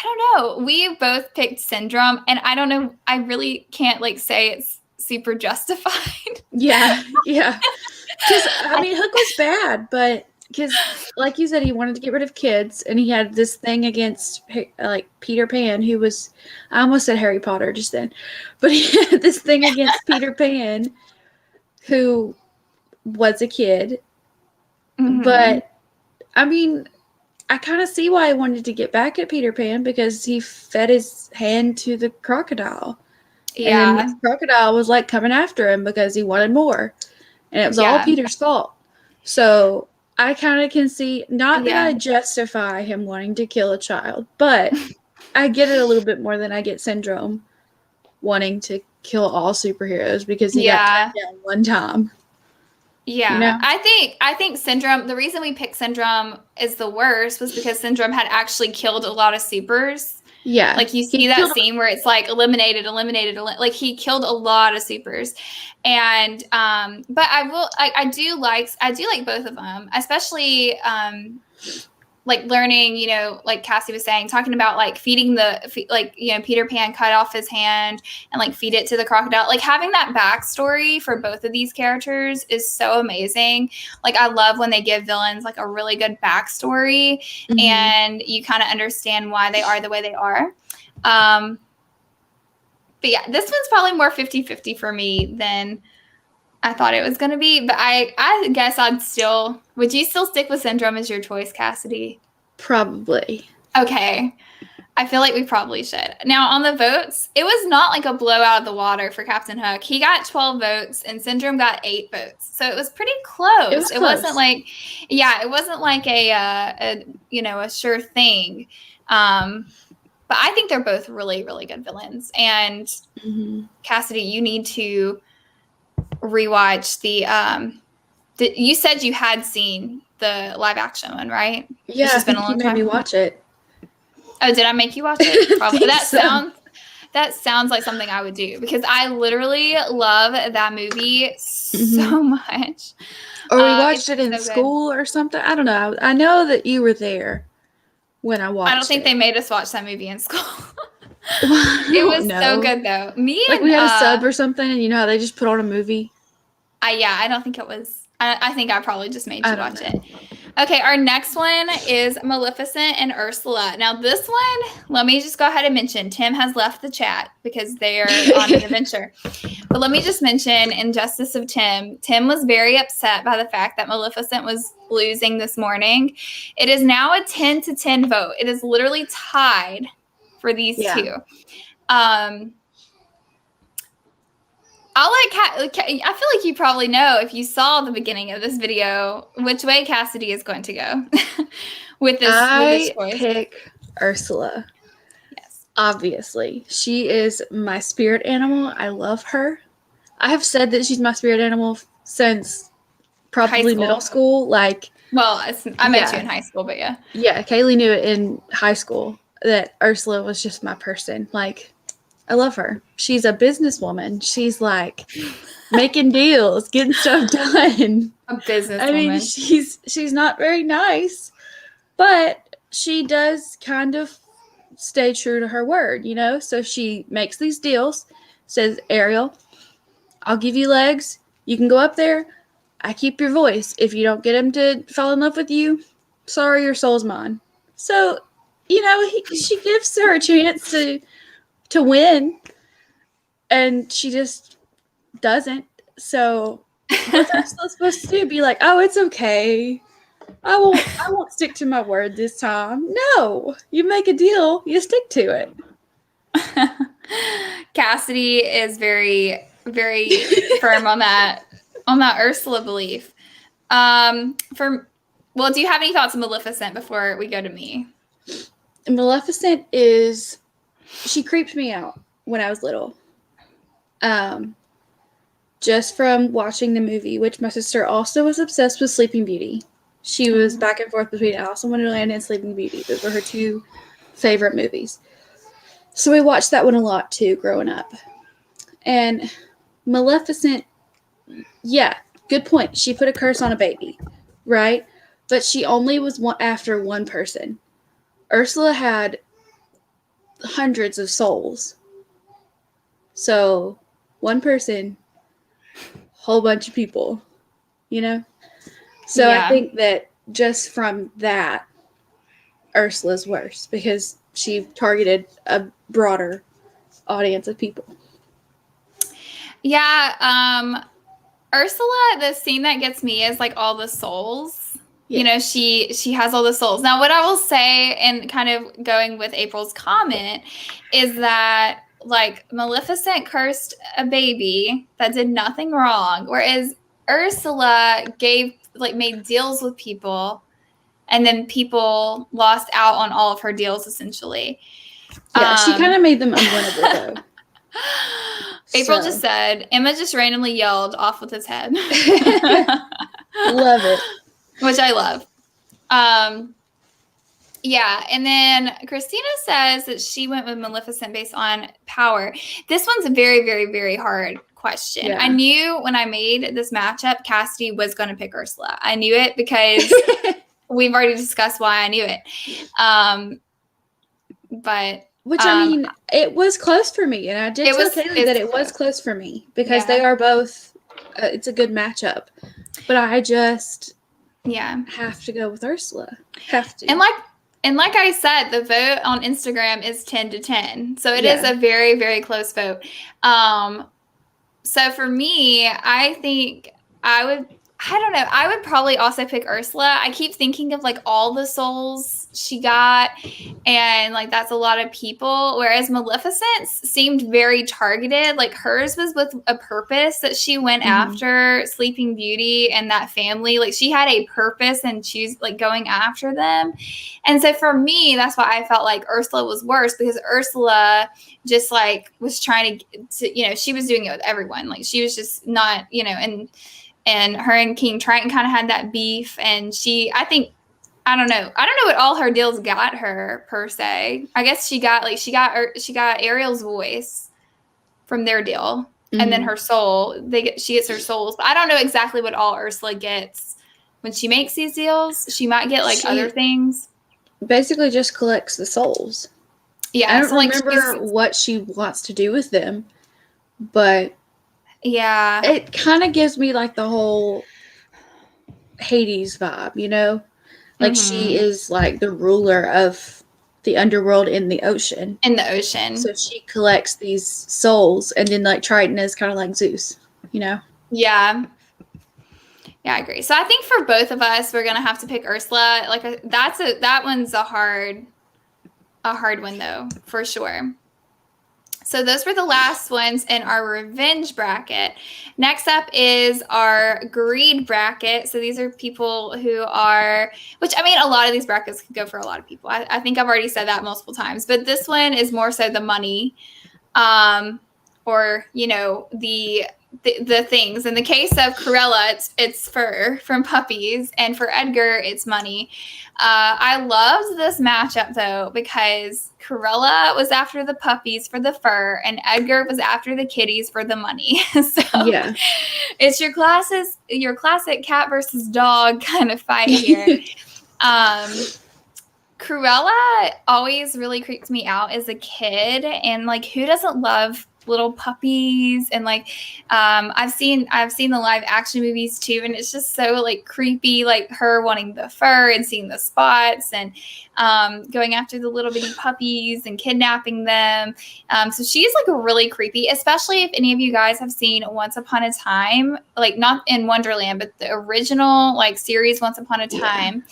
don't know. We both picked Syndrome, and I don't know. I really can't like say it's super justified. Yeah. Because I mean, Hook was bad, but because like you said, he wanted to get rid of kids, and he had this thing against like Peter Pan, who was, I almost said Harry Potter just then, but he had this thing against Peter Pan, who was a kid. Mm-hmm. But I mean, I kind of see why he wanted to get back at Peter Pan, because he fed his hand to the crocodile. Yeah. And then the crocodile was like coming after him because he wanted more. And it was all Peter's fault. So I kind of can see, not that I justify him wanting to kill a child, but I get it a little bit more than I get Syndrome wanting to kill all superheroes because he got cut down one time. Yeah, you know? I think Syndrome, the reason we picked Syndrome is the worst was because Syndrome had actually killed a lot of supers. Yeah. Like you see that scene where it's like eliminated, like he killed a lot of supers. And but I do like both of them, especially like learning, you know, like Cassie was saying, talking about like feeding Peter Pan cut off his hand and like feed it to the crocodile. Like having that backstory for both of these characters is so amazing. Like I love when they give villains like a really good backstory and you kind of understand why they are the way they are. But yeah, this one's probably more 50-50 for me than I thought it was going to be, but I guess would you still stick with Syndrome as your choice, Cassidy? Probably. Okay. I feel like we probably should. Now, on the votes, it was not like a blow out of the water for Captain Hook. He got 12 votes and Syndrome got 8 votes. So it was pretty close. It wasn't like, it wasn't like a sure thing. But I think they're both really, really good villains. And Cassidy, you need to rewatch you said you had seen the live action one, right? Yeah, it's just been a long you made time. me watch it. Oh, did I make you watch it? Probably. That sounds like something I would do because I literally love that movie so much. Or we watched it in school or something. I don't know. I know that you were there when I watched it. I don't think they made us watch that movie in school. It was so good though. We had a sub or something, and you know how they just put on a movie. I don't think it was. I think I probably just made you watch it. Okay, our next one is Maleficent and Ursula. Now this one, let me just go ahead and mention, Tim has left the chat because they're on an adventure. But let me just mention, in justice of Tim was very upset by the fact that Maleficent was losing this morning. It is now a 10-10 vote. It is literally tied for these two. I feel like you probably know, if you saw the beginning of this video, which way Cassidy is going to go with this choice. I pick Ursula. Yes. Obviously. She is my spirit animal. I love her. I have said that she's my spirit animal since probably middle school. Like, well, I met you in high school, but yeah. Yeah, Kaylee knew it in high school that Ursula was just my person. Like, I love her. She's a businesswoman. She's like making deals, getting stuff done. A businesswoman. I mean, she's not very nice, but she does kind of stay true to her word, you know? So she makes these deals, says, Ariel, I'll give you legs. You can go up there. I keep your voice. If you don't get him to fall in love with you, sorry, your soul's mine. So, you know, she gives her a chance to win. And she just doesn't. So what's Ursula supposed to do? Be like, oh, it's okay. I won't stick to my word this time. No. You make a deal, you stick to it. Cassidy is very, very firm on that Ursula belief. Do you have any thoughts on Maleficent before we go to me? Maleficent she creeped me out when I was little. Just from watching the movie, which my sister also was obsessed with Sleeping Beauty. She was back and forth between Alice in Wonderland and Sleeping Beauty. Those were her two favorite movies. So we watched that one a lot too, growing up. And Maleficent, yeah, good point. She put a curse on a baby, right? But she only was after one person. Ursula had hundreds of souls. So, one person, whole bunch of people, you know? So I think that just from that, Ursula's worse because she targeted a broader audience of people. Yeah, Ursula, the scene that gets me is like all the souls. Yeah. You know, she has all the souls. Now, what I will say, and kind of going with April's comment, is that like Maleficent cursed a baby that did nothing wrong, whereas Ursula made deals with people, and then people lost out on all of her deals essentially. Yeah, she kind of made them unwinnable though. April just said, Emma just randomly yelled off with his head. Love it. Which I love. Yeah, and then Christina says that she went with Maleficent based on power. This one's a very, very, very hard question. Yeah. I knew when I made this matchup, Cassidy was going to pick Ursula. I knew it because we've already discussed why I knew it. I mean, it was close for me, and I did tell Kaylee that it was close for me because they are both. It's a good matchup, but I just have to go with Ursula. Have to. And like I said, the vote on Instagram is 10-10, so it is a very, very close vote. So for me, I think I would probably also pick Ursula. I keep thinking of like all the souls she got, and like that's a lot of people. Whereas Maleficent seemed very targeted. Like hers was with a purpose that she went after Sleeping Beauty and that family. Like she had a purpose and going after them. And so for me, that's why I felt like Ursula was worse, because Ursula just like was trying to she was doing it with everyone. Like she was just not, and her and King Triton kind of had that beef, and I don't know what all her deals got her per se. I guess she got Ariel's voice from their deal, and then her soul. She gets her souls, but I don't know exactly what all Ursula gets when she makes these deals. She might get other things. Basically, just collects the souls. Yeah, I don't remember what she wants to do with them, but. Yeah. It kind of gives me like the whole Hades vibe, Like she is like the ruler of the underworld in the ocean. In the ocean. So she collects these souls, and then like Triton is kind of like Zeus, Yeah. Yeah, I agree. So I think for both of us, we're going to have to pick Ursula. That one's a hard one though, for sure. So those were the last ones in our revenge bracket. Next up is our greed bracket. So these are people who are, which I mean, a lot of these brackets could go for a lot of people. I think I've already said that multiple times, but this one is more so the money, or the things. In the case of Cruella, it's fur from puppies, and for Edgar, it's money. I loved this matchup though, because Cruella was after the puppies for the fur, and Edgar was after the kitties for the money. So it's your classic cat versus dog kind of fight here. Cruella always really creeped me out as a kid, and like who doesn't love little puppies, and like I've seen the live action movies too, and it's just so like creepy, like her wanting the fur and seeing the spots and going after the little bitty puppies and kidnapping them. So she's like really creepy, especially if any of you guys have seen Once Upon a Time, like not in Wonderland, but the original like series Once Upon a Time.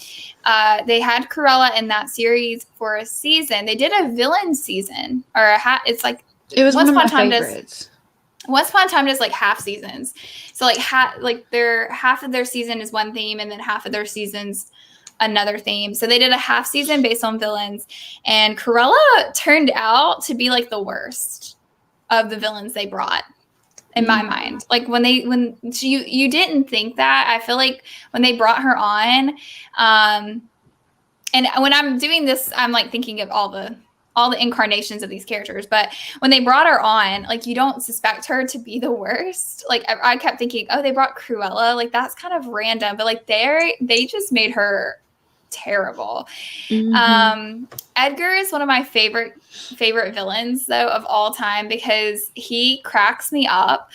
They had Cruella in that series for a season. They did a villain season, or it's like it was one of my favorites. Once Upon a Time does like half seasons, so like half of their season is one theme, and then half of their seasons another theme. So they did a half season based on villains, and Cruella turned out to be like the worst of the villains they brought. In my mind, like you didn't think that. I feel like when they brought her on, and when I'm doing this, I'm like thinking of all the incarnations of these characters. But when they brought her on, like you don't suspect her to be the worst. Like I kept thinking, oh, they brought Cruella, like that's kind of random. But like they just made her terrible. Edgar is one of my favorite villains though of all time, because he cracks me up.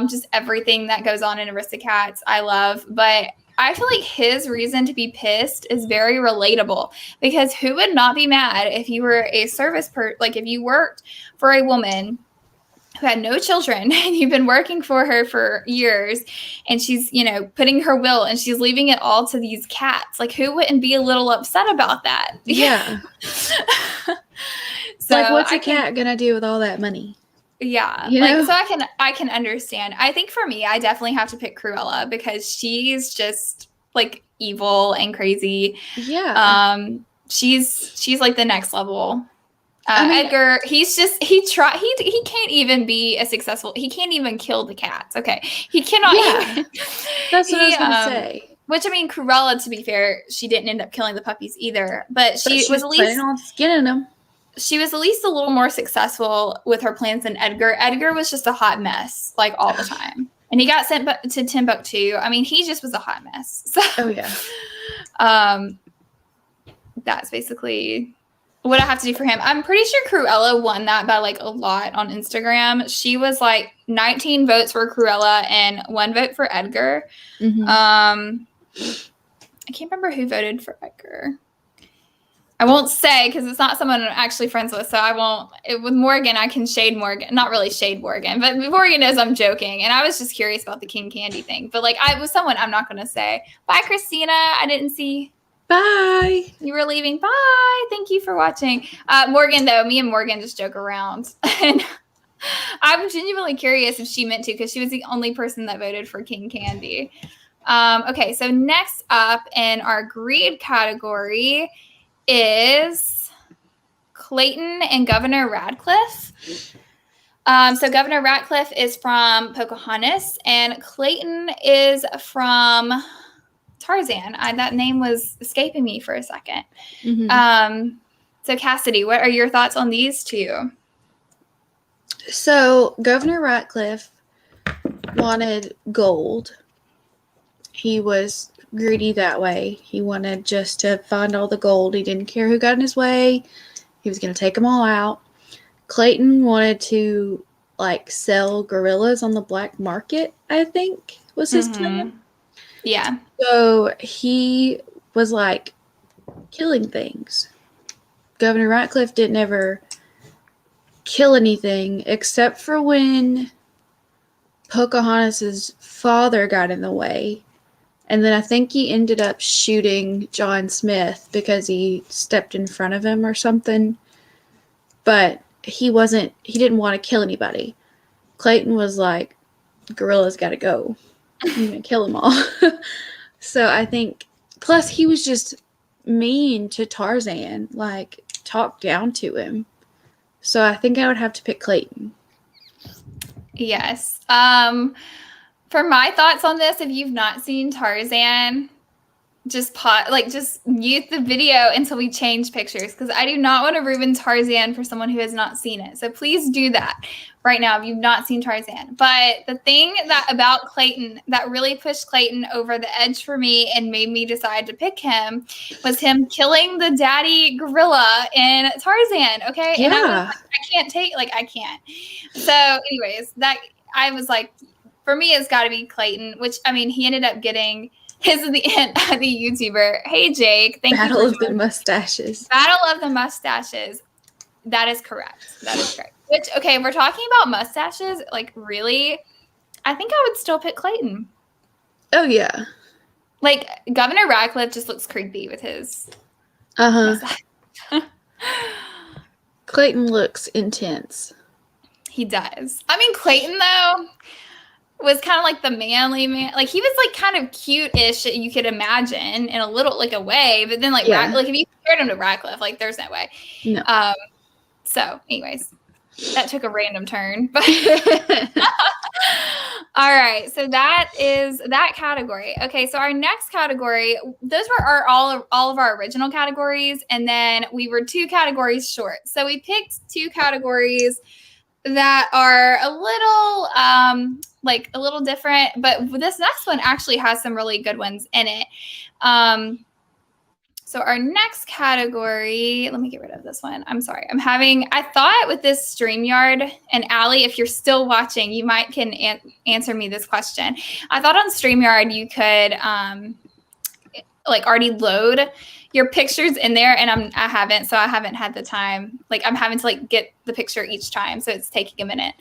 Just everything that goes on in Aristocats I love, but I feel like his reason to be pissed is very relatable, because who would not be mad if you were a like if you worked for a woman who had no children and you've been working for her for years, and she's, putting her will and she's leaving it all to these cats. Like who wouldn't be a little upset about that? Yeah. So like what's a cat gonna do with all that money? Yeah. Like, so I can understand. I think for me, I definitely have to pick Cruella, because she's just like evil and crazy. Yeah. She's like the next level. Edgar, he can't even be he can't even kill the cats. Okay. He cannot even. That's what I was gonna say. Which, I mean, Cruella, to be fair, she didn't end up killing the puppies either, but she was at least planning on skinning them. She was at least a little more successful with her plans than Edgar. Edgar was just a hot mess, like all the time. And he got sent to Timbuktu. I mean, he just was a hot mess. So, oh, yeah. That's basically what I have to do for him. I'm pretty sure Cruella won that by like a lot on Instagram. She was like 19 votes for Cruella and 1 vote for Edgar. I can't remember who voted for Edgar. I won't say, because it's not someone I'm actually friends with, so I won't. With Morgan, I can shade Morgan. Not really shade Morgan, but Morgan knows I'm joking. And I was just curious about the King Candy thing. But like, I was someone I'm not going to say. Bye, Christina. I didn't see. Bye. You were leaving. Bye. Thank you for watching. Morgan, though, me and Morgan just joke around. And I'm genuinely curious if she meant to, because she was the only person that voted for King Candy. Okay, so next up in our greed category is Clayton and Governor Radcliffe. So Governor Radcliffe is from Pocahontas, and Clayton is from Tarzan. That name was escaping me for a second. So Cassidy, what are your thoughts on these two? So Governor Radcliffe wanted gold. He was greedy that way. He wanted just to find all the gold. He didn't care who got in his way. He was going to take them all out. Clayton wanted to like sell gorillas on the black market, I think was his plan. Yeah. So he was like killing things. Governor Ratcliffe didn't ever kill anything except for when Pocahontas's father got in the way. And then I think he ended up shooting John Smith because he stepped in front of him or something. But he didn't want to kill anybody. Clayton was like, gorillas got to go. I'm going to kill them all. So I think, plus he was just mean to Tarzan, like talked down to him. So I think I would have to pick Clayton. Yes. For my thoughts on this, if you've not seen Tarzan, just mute the video until we change pictures, because I do not want to ruin Tarzan for someone who has not seen it. So please do that right now if you've not seen Tarzan. But the thing about Clayton that really pushed Clayton over the edge for me and made me decide to pick him was him killing the daddy gorilla in Tarzan. Okay. Yeah. And I was like, I can't. So anyways, I was like, for me, it's got to be Clayton, which, I mean, he ended up getting his the YouTuber. Hey, Jake. Thank you. Battle of the Mustaches. Battle of the Mustaches. That is correct. Which, okay, we're talking about mustaches. Like, really? I think I would still pick Clayton. Oh, yeah. Like, Governor Radcliffe just looks creepy with his mustache. Clayton looks intense. He does. I mean, Clayton, though, was kind of like the manly man. Like, he was like kind of cute-ish, you could imagine, in a little like a way. But then like if you compared him to Radcliffe, like there's no way. No. So anyways, that took a random turn. But all right, so that is that category. Okay, so our next category, those were all of our original categories, and then we were 2 categories short. So we picked 2 categories that are a little different, but this next one actually has some really good ones in it. So our next category, let me get rid of this one. I'm sorry. I thought with this StreamYard, and Allie, if you're still watching, you can answer me this question. I thought on StreamYard you could already load your pictures in there, and I haven't had the time. Like, I'm having to get the picture each time, so it's taking a minute.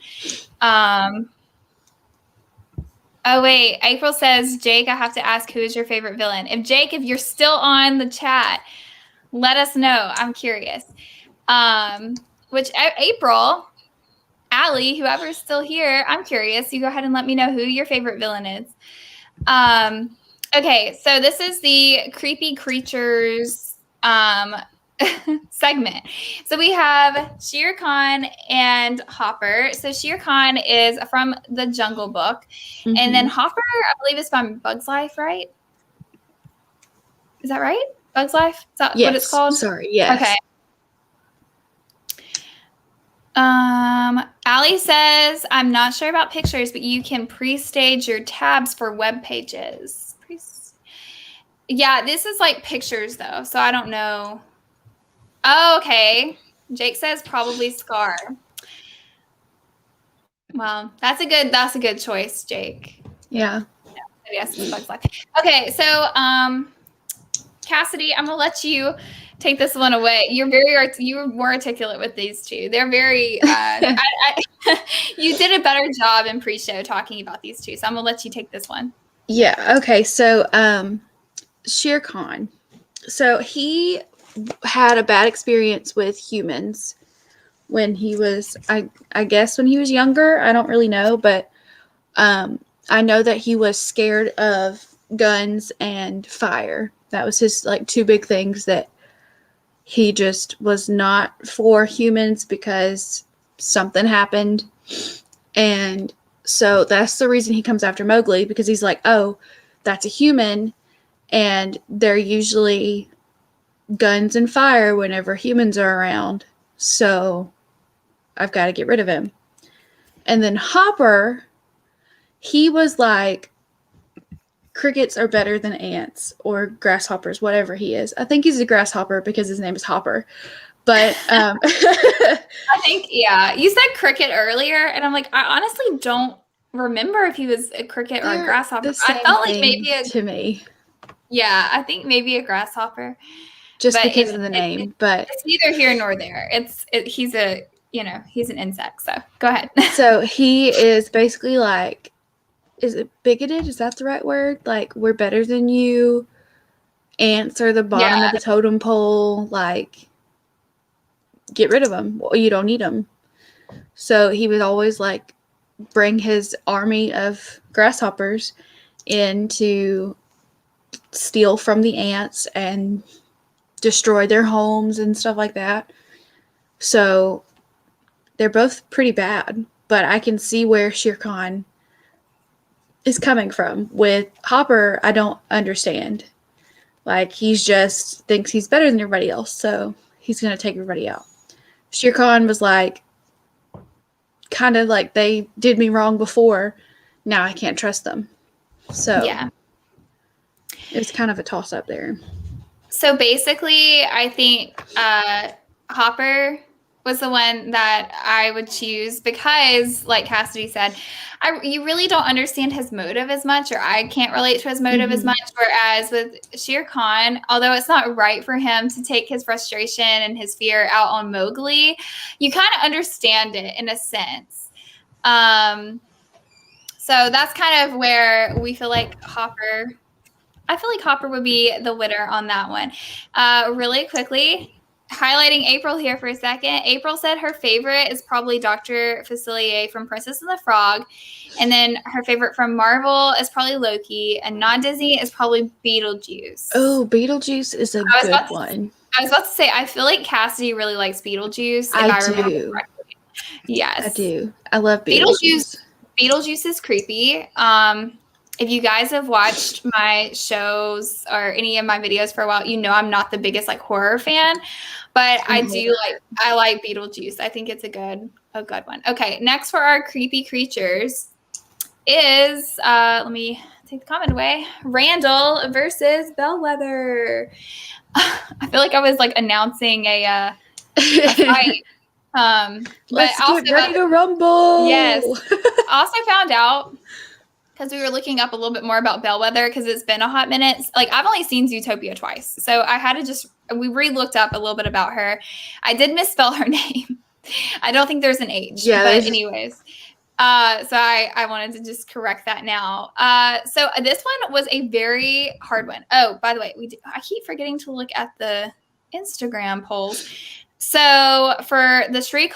Oh wait, April says, Jake, I have to ask, who is your favorite villain? If you're still on the chat, let us know. I'm curious. Which April, Allie, whoever's still here, I'm curious. You go ahead and let me know who your favorite villain is. Okay, so this is the creepy creatures segment. So we have Shere Khan and Hopper. So Shere Khan is from the Jungle Book, and then Hopper, I believe, is from Bug's Life, right? Is that right? Bug's Life? Is that what it's called? Sorry, yes. Okay. Allie says, I'm not sure about pictures, but you can pre-stage your tabs for web pages. Yeah, this is like pictures though, so I don't know. Oh, okay. Jake says probably Scar. Well, that's a good choice, Jake. Yeah. Yes, Bug's Life. Okay, so Cassidy, I'm gonna let you take this one away. You were more articulate with these 2. They're very. You did a better job in pre-show talking about these 2, so I'm gonna let you take this one. Yeah. Okay. So, Shere Khan. So he had a bad experience with humans when he was, I guess, when he was younger. I don't really know, but I know that he was scared of guns and fire. That was his 2 big things that he just was not for humans because something happened. And so that's the reason he comes after Mowgli, because he's like, oh, that's a human, and they're usually guns and fire whenever humans are around. So I've got to get rid of him. And then Hopper, he was like, crickets are better than ants or grasshoppers, whatever he is. I think he's a grasshopper because his name is Hopper. But I think, yeah. You said cricket earlier, and I'm like, I honestly don't remember if he was a cricket or a grasshopper. I felt like maybe to me. Yeah, I think maybe a grasshopper. Just because of the name, but it's neither here nor there. He's an insect. So go ahead. So he is basically like, is it bigoted? Is that the right word? Like, we're better than you. Ants are the bottom of the totem pole. Like, get rid of them. Well, you don't need them. So he would always bring his army of grasshoppers in to steal from the ants and destroy their homes and stuff like that. So they're both pretty bad, but I can see where Shere Khan is coming from. With Hopper, I don't understand. Like, he's just thinks he's better than everybody else, so he's going to take everybody out. Shere Khan was like, kind of like, they did me wrong before. Now I can't trust them. So, Yeah. it was kind of a toss-up there. So basically, I think Hopper was the one that I would choose because, like Cassidy said, you really don't understand his motive as much, or I can't relate to his motive as much. Whereas with Shere Khan, although it's not right for him to take his frustration and his fear out on Mowgli, you kind of understand it in a sense. So that's kind of where we feel like Hopper. I feel like Hopper would be the winner on that one. Really quickly, highlighting April here for a second. April said her favorite is probably Dr. Facilier from Princess and the Frog. And then her favorite from Marvel is probably Loki. And non-Disney is probably Beetlejuice. Oh, Beetlejuice is a good one. I was about to say, I feel like Cassidy really likes Beetlejuice. If I remember do. correctly. Yes. I do. I love Beetlejuice. Beetlejuice is creepy. If you guys have watched my shows or any of my videos for a while, you know I'm not the biggest like horror fan, but I like Beetlejuice. I think it's a good one. Okay, next for our creepy creatures is let me take the comment away. Randall versus Bellwether. I feel like I was like announcing a fight. Let's get ready to rumble. Yes. Also found out, because we were looking up a little bit more about Bellwether, because it's been a hot minute. Like, I've only seen Zootopia twice. So I had to we re-looked up a little bit about her. I did misspell her name. I don't think there's an H. Yeah, but anyways. So I wanted to just correct that now. So this one was a very hard one. Oh, by the way, I keep forgetting to look at the Instagram polls. So for the Shere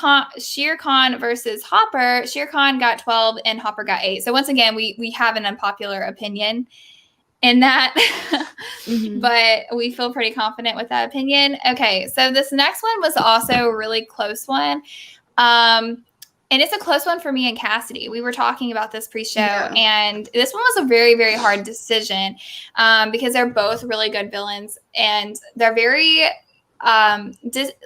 Khan versus Hopper, Shere Khan got 12 and Hopper got 8. So once again, we have an unpopular opinion in that, but we feel pretty confident with that opinion. Okay, so this next one was also a really close one. And it's a close one for me and Cassidy. We were talking about this pre-show, and this one was a very, very hard decision because they're both really good villains, and they're very...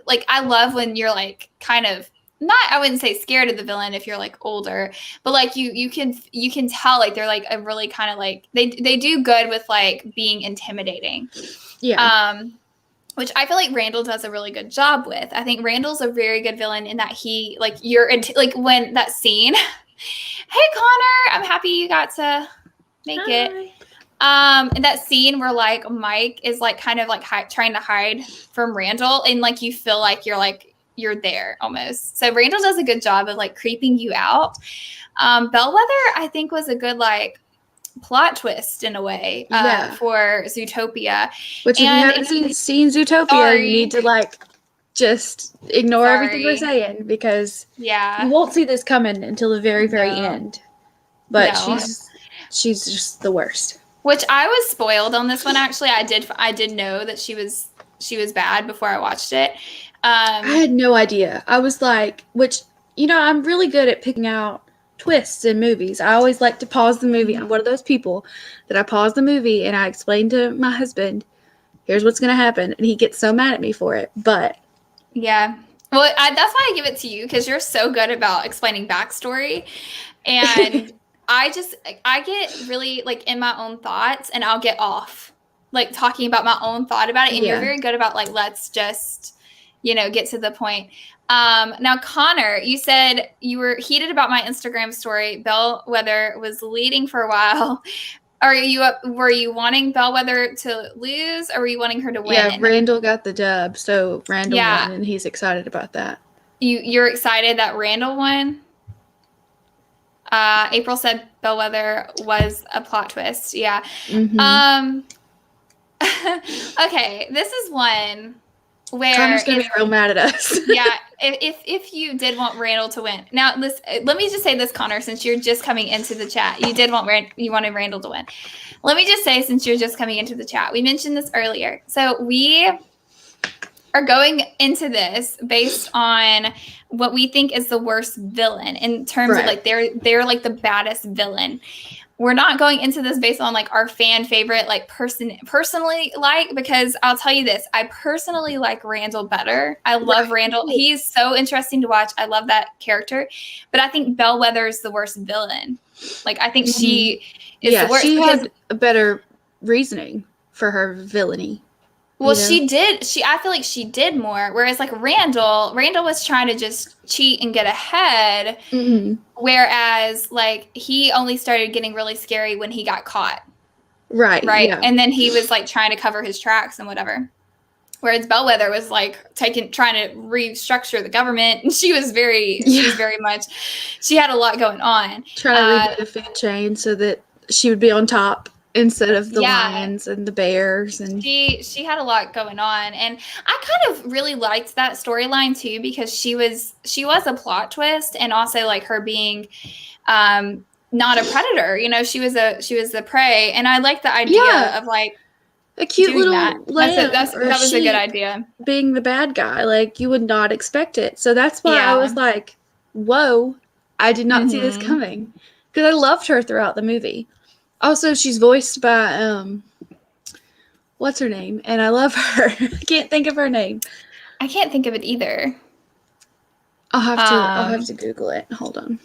like, I love when you're like kind of not, I wouldn't say scared of the villain if you're like older, but like you can tell like they're like a really kind of like they do good with like being intimidating. Yeah. Which I feel like Randall does a really good job with. I think Randall's a very good villain in that he like like when that scene. Hey Connor, I'm happy you got to make it. And that scene where like Mike is like kind of like trying to hide from Randall, and like you feel like you're there almost. So Randall does a good job of like creeping you out. Bellwether, I think, was a good like plot twist in a way for Zootopia. Which if you haven't seen Zootopia, you need to like just ignore everything we're saying, because you won't see this coming until the very, very end. But she's just the worst. Which I was spoiled on this one. Actually, I did know that she was bad before I watched it. I had no idea. I was like, which, you know, I'm really good at picking out twists in movies. I always like to pause the movie. I'm one of those people that I pause the movie and I explain to my husband, here's what's going to happen. And he gets so mad at me for it. But yeah. Well, that's why I give it to you, because you're so good about explaining backstory. And I get really like in my own thoughts, and I'll get off like talking about my own thought about it. And you're very good about like, let's just, get to the point. Now, Connor, you said you were heated about my Instagram story. Bellwether was leading for a while. Were you wanting Bellwether to lose, or were you wanting her to win? Yeah, Randall got the dub, so Randall won, and he's excited about that. You're excited that Randall won? April said Bellwether was a plot twist. Yeah. Okay, this is one where Connor's gonna be real mad at us. Yeah, if you did want Randall to win. Now, let me just say this, Connor, since you're just coming into the chat, you wanted Randall to win. Let me just say, since you're just coming into the chat, we mentioned this earlier. So we are going into this based on what we think is the worst villain in terms of like they're like the baddest villain. We're not going into this based on like our fan favorite, like personally like, because I'll tell you this, I personally like Randall better. I love Randall. He's so interesting to watch. I love that character, but I think Bellwether is the worst villain. Like, I think she is the worst. She had a better reasoning for her villainy. Well, she did. I feel like she did more. Whereas like Randall was trying to just cheat and get ahead. Whereas like he only started getting really scary when he got caught. Right. Yeah. And then he was like trying to cover his tracks and whatever. Whereas Bellwether was like trying to restructure the government. And she was very much, she had a lot going on. Trying to redo the food chain so that she would be on top. Instead of the lions and the bears. And she had a lot going on. And I kind of really liked that storyline too, because she was a plot twist, and also like her being not a predator. You know, she was the prey. And I like the idea of like a cute little lamb. That was a good idea. Being the bad guy, like you would not expect it. So that's why I was like, whoa, I did not see this coming. Because I loved her throughout the movie. Also, she's voiced by, what's her name? And I love her. I can't think of her name. I can't think of it either. I'll have to Google it. Hold on.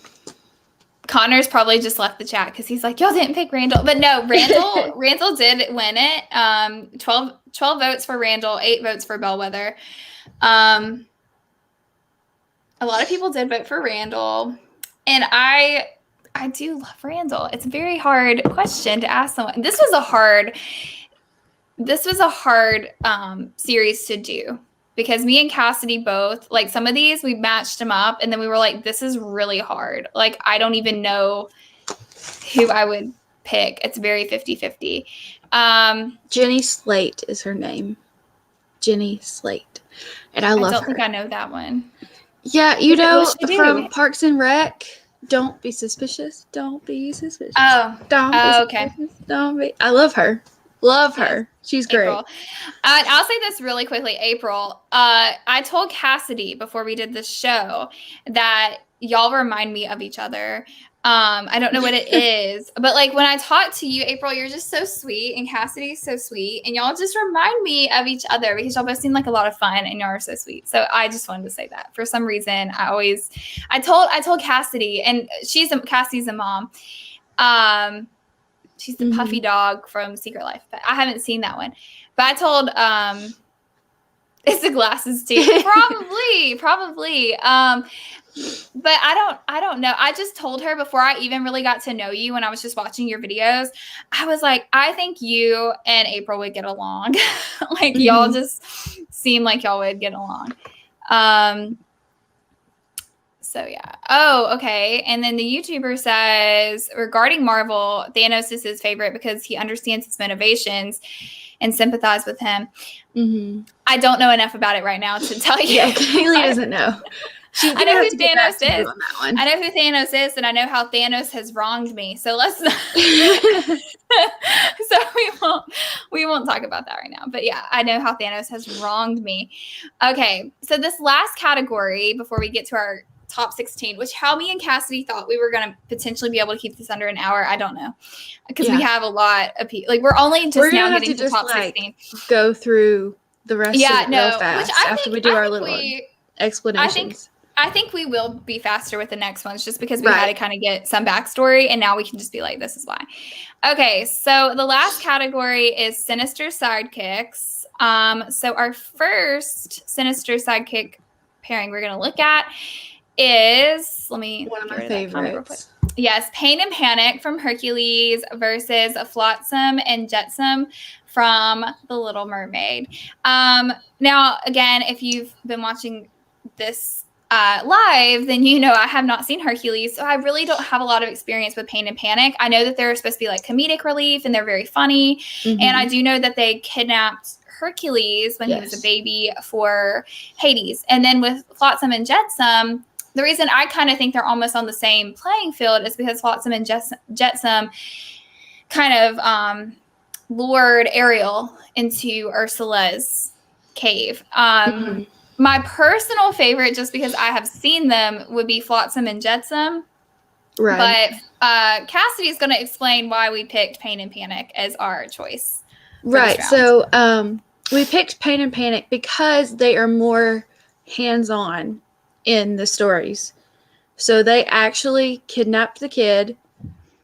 Connor's probably just left the chat because he's like, y'all didn't pick Randall. But no, Randall did win it. 12 votes for Randall, 8 votes for Bellwether. A lot of people did vote for Randall. And I do love Randall. It's a very hard question to ask someone. This was a hard series to do, because me and Cassidy both, like, some of these we matched them up and then we were like, this is really hard. Like, I don't even know who I would pick. It's very 50-50. Jenny Slate is her name. Jenny Slate. And I love her. I don't think I know that one. Yeah, you know, from Parks and Rec. Don't be suspicious. Don't be suspicious. Oh. Don't be suspicious. Okay. Don't be. I love her. Love her. She's great. April. I'll say this really quickly, April. I told Cassidy before we did this show that y'all remind me of each other. I don't know what it is, but like when I talk to you, April, you're just so sweet, and Cassidy's so sweet, and y'all just remind me of each other because y'all both seem like a lot of fun and y'all are so sweet. So I just wanted to say that. For some reason, I told Cassidy, and Cassie's a mom. She's the puffy dog from Secret Life, but I haven't seen that one. But I told it's the glasses too. Probably. But I don't know. I just told her before I even really got to know you, when I was just watching your videos, I was like, I think you and April would get along. Like y'all just seem like y'all would get along. So yeah. Oh, okay. And then the YouTuber says, regarding Marvel, Thanos is his favorite because he understands his motivations and sympathize with him. I don't know enough about it right now to tell you. Yeah, Kaylee doesn't know. I know who Thanos is. I know who Thanos is, and I know how Thanos has wronged me. So let's not. So we won't talk about that right now. But yeah, I know how Thanos has wronged me. Okay, so this last category before we get to our top 16, which how me and Cassidy thought we were going to potentially be able to keep this under an hour. I don't know, because we have a lot of people. Like we're only just now getting to top 16. Go through the rest of it real fast after we do our little explanations. I think we will be faster with the next ones just because we had to kind of get some backstory, and now we can just be like, this is why. Okay, so the last category is Sinister Sidekicks. So our first Sinister Sidekick pairing we're going to look at is, one of my favorites. Yes, Pain and Panic from Hercules versus Flotsam and Jetsam from The Little Mermaid. Now, again, if you've been watching this live, then you know I have not seen Hercules, so I really don't have a lot of experience with Pain and Panic. I know that they're supposed to be like comedic relief and they're very funny, and I do know that they kidnapped Hercules when he was a baby for Hades. And then with Flotsam and Jetsam, the reason I kind of think they're almost on the same playing field is because Flotsam and Jetsam kind of lured Ariel into Ursula's cave. Mhm. My personal favorite, just because I have seen them, would be Flotsam and Jetsam. Right. But Cassidy is going to explain why we picked Pain and Panic as our choice. Right. So we picked Pain and Panic because they are more hands-on in the stories. So they actually kidnapped the kid,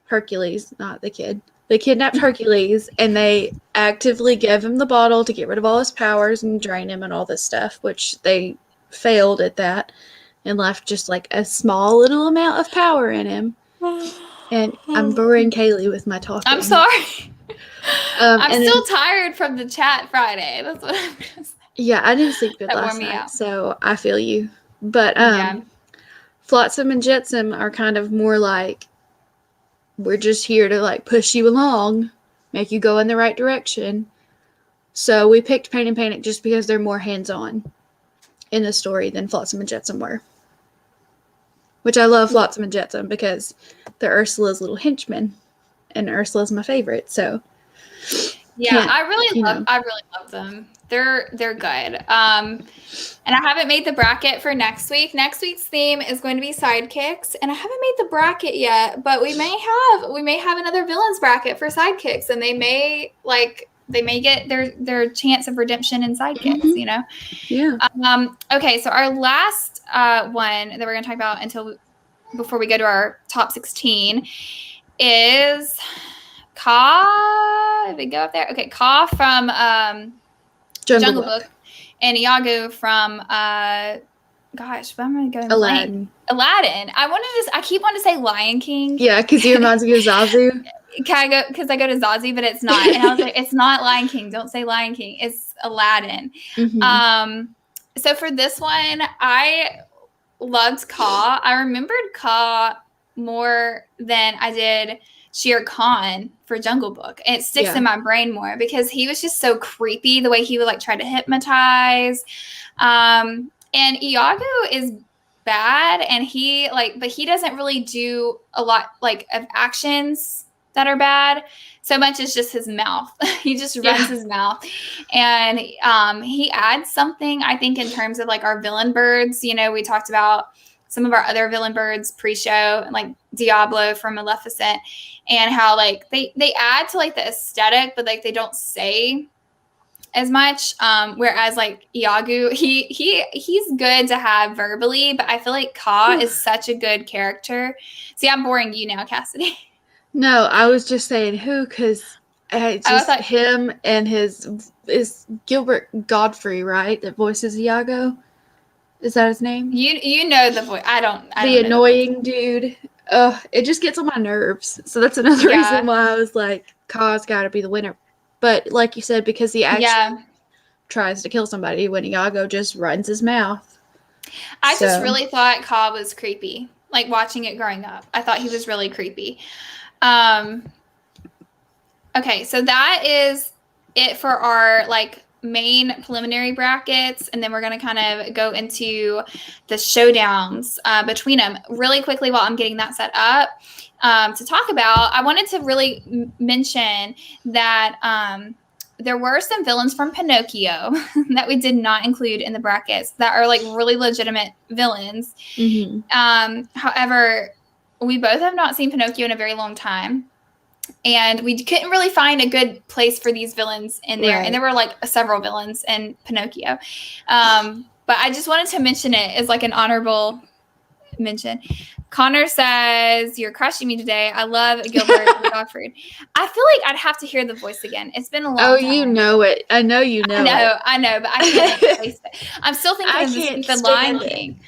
Hercules, not the kid. They kidnapped Hercules and they actively gave him the bottle to get rid of all his powers and drain him and all this stuff, which they failed at that and left just like a small little amount of power in him. And I'm boring Kaylee with my talking. I'm sorry. I'm still tired from the chat Friday. That's what I'm going to say. Yeah, I didn't sleep good last night, so I feel you. But Flotsam and Jetsam are kind of more like, we're just here to like push you along, make you go in the right direction. So we picked Pain and Panic just because they're more hands-on in the story than Flotsam and Jetsam were. Which I love Flotsam and Jetsam because they're Ursula's little henchmen, and Ursula's my favorite. So yeah, I really love them. They're good. And I haven't made the bracket for next week. Next week's theme is going to be sidekicks, and I haven't made the bracket yet, but we may have another villains bracket for sidekicks, and they may get their chance of redemption in sidekicks, you know? Yeah. Okay, so our last one that we're going to talk about before we go to our top 16 is Ka. Did we go up there? Okay, Ka from Jungle Book, and Iago from gosh, what am I going? Aladdin. I keep wanting to say Lion King. Yeah, because he reminds me of Zazu. Because I go to Zazie, but it's not. And I was like, it's not Lion King. Don't say Lion King. It's Aladdin. Mm-hmm. So for this one, I loved Ka. I remembered Ka more than I did Shere Khan for Jungle Book. And it sticks in my brain more because he was just so creepy, the way he would like try to hypnotize. And Iago is bad, and but he doesn't really do a lot like of actions that are bad so much as just his mouth. He just runs his mouth, and he adds something, I think, in terms of like our villain birds. You know, we talked about some of our other villain birds pre-show, like Diablo from Maleficent, and how like they add to like the aesthetic, but like they don't say as much. Whereas like Iago, he's good to have verbally, but I feel like Ka is such a good character. See, I'm boring you now, Cassidy. No, I was just saying who, because him and is Gilbert Godfrey, right? That voices Iago. Is that his name? You know the voice. I don't the annoying dude. It just gets on my nerves. So that's another reason why I was like, Ka's got to be the winner. But like you said, because he actually tries to kill somebody when Iago just runs his mouth. I just really thought Ka was creepy. Like watching it growing up, I thought he was really creepy. Okay, so that is it for our like main preliminary brackets, and then we're going to kind of go into the showdowns between them really quickly while I'm getting that set up to talk about. I wanted to really mention that there were some villains from Pinocchio that we did not include in the brackets that are like really legitimate villains. Mm-hmm. However, we both have not seen Pinocchio in a very long time, and we couldn't really find a good place for these villains in there. Right. And there were like several villains in Pinocchio. But I just wanted to mention it as like an honorable mention. Connor says, "You're crushing me today. I love Gilbert Gottfried." I feel like I'd have to hear the voice again. It's been a long time. Oh, you know it. I know you know it. I know, but I can't place it. I'm still thinking of the Lion King.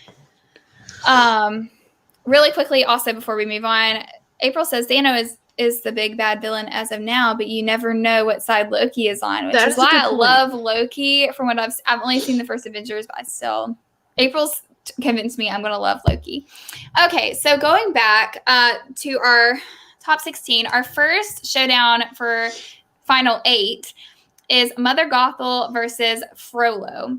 Really quickly, also before we move on, April says Dano is the big bad villain as of now, but you never know what side Loki is on, which is why I love Loki. From what I've only seen the first Avengers, but April's convinced me I'm going to love Loki. Okay, so going back to our top 16, our first showdown for final 8 is Mother Gothel versus Frollo.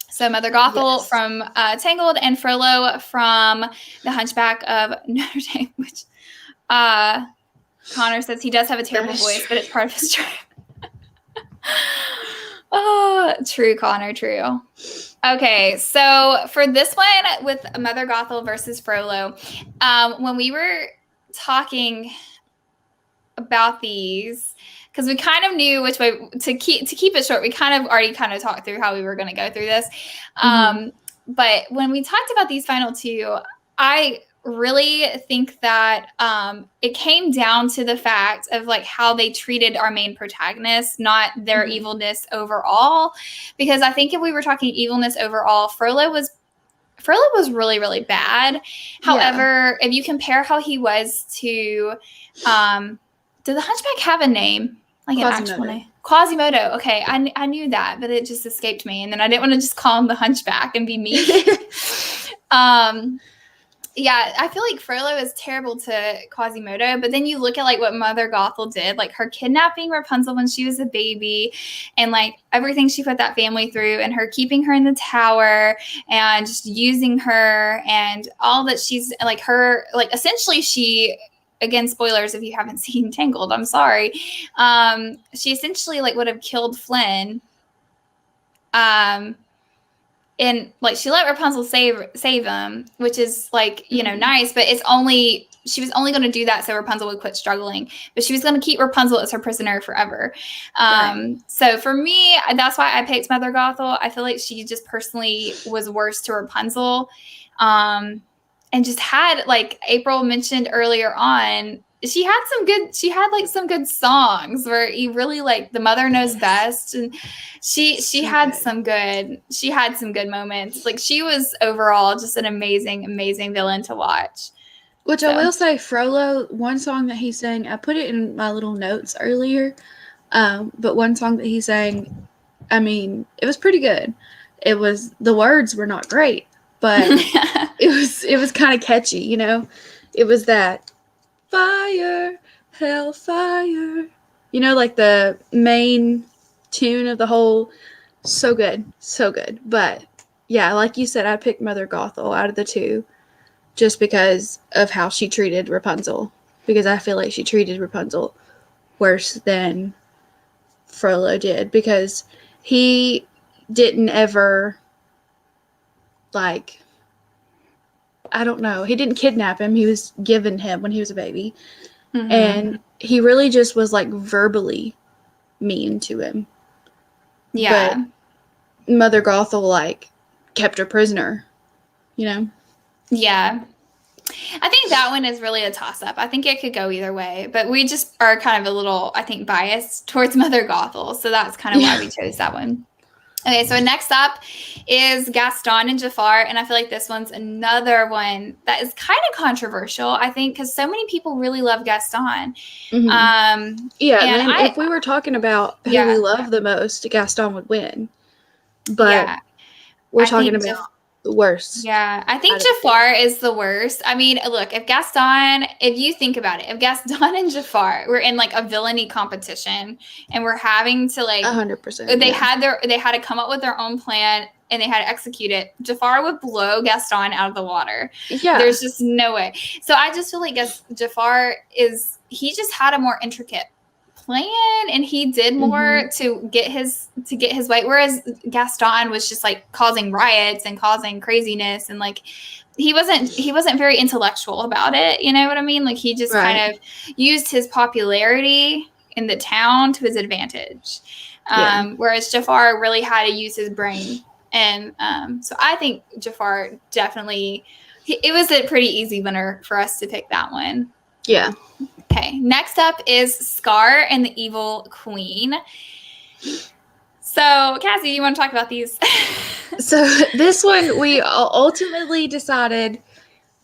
So Mother Gothel from Tangled and Frollo from The Hunchback of Notre Dame, which Connor says he does have a terrible voice, but it's part of his charm. Oh, true, Connor, true. Okay, so for this one with Mother Gothel versus Frollo, when we were talking about these, because we kind of knew which way to keep it short, we kind of already talked through how we were going to go through this. But when we talked about these final two, I really think that it came down to the fact of like how they treated our main protagonists, not their evilness overall. Because I think if we were talking evilness overall, Frollo was really, really bad. However, if you compare how he was to, did the Hunchback have a name? Like an actual name? Quasimodo. Okay, I knew that, but it just escaped me. And then I didn't want to just call him the Hunchback and be mean. Yeah, I feel like Frollo is terrible to Quasimodo, but then you look at like what Mother Gothel did, like her kidnapping Rapunzel when she was a baby, and like everything she put that family through, and her keeping her in the tower and just using her, and all that she's like her, like essentially she, again, spoilers if you haven't seen Tangled, I'm sorry. She essentially like would have killed Flynn. And like she let Rapunzel save him, which is like, you know, nice, but she was only going to do that so Rapunzel would quit struggling, but she was going to keep Rapunzel as her prisoner forever. So for me, that's why I picked Mother Gothel. I feel like she just personally was worse to Rapunzel. And just had, like April mentioned earlier on, she had some good songs where you really like The Mother Knows Best, and she had some good moments. Like she was overall just an amazing villain to watch. Which I will say, Frollo, one song that he sang, I put it in my little notes earlier, but one song that he sang, I mean, it was pretty good. The words were not great, but it was kind of catchy, you know? It was that fire, hellfire, you know, like the main tune of the whole. So good. But yeah, like you said, I picked Mother Gothel out of the two just because of how she treated Rapunzel, because I feel like she treated Rapunzel worse than Frollo did, because he didn't ever, like, I don't know, he didn't kidnap him. He was given him when he was a baby. And he really just was like verbally mean to him. Yeah. But Mother Gothel like kept her prisoner, you know? Yeah. I think that one is really a toss-up. I think it could go either way, but we just are kind of a little, I think, biased towards Mother Gothel, so that's kind of why we chose that one. Okay, so next up is Gaston and Jafar, and I feel like this one's another one that is kind of controversial, I think, because so many people really love Gaston. Yeah, and if we were talking about who we love the most, Gaston would win. But we're talking about the worst. Yeah, I think Jafar is the worst. I mean, look, if you think about it, if Gaston and Jafar were in like a villainy competition and we're having to like 100%, they had to come up with their own plan and they had to execute it, Jafar would blow Gaston out of the water. Yeah. There's just no way. So I just feel like Jafar he just had a more intricate plan, and he did more to get his way, whereas Gaston was just like causing riots and causing craziness, and like he wasn't very intellectual about it, you know what I mean? Like he just kind of used his popularity in the town to his advantage, whereas Jafar really had to use his brain. And so I think Jafar definitely, it was a pretty easy winner for us to pick that one. Yeah. Okay, next up is Scar and the Evil Queen. So, Cassie, you want to talk about these? So, this one, we ultimately decided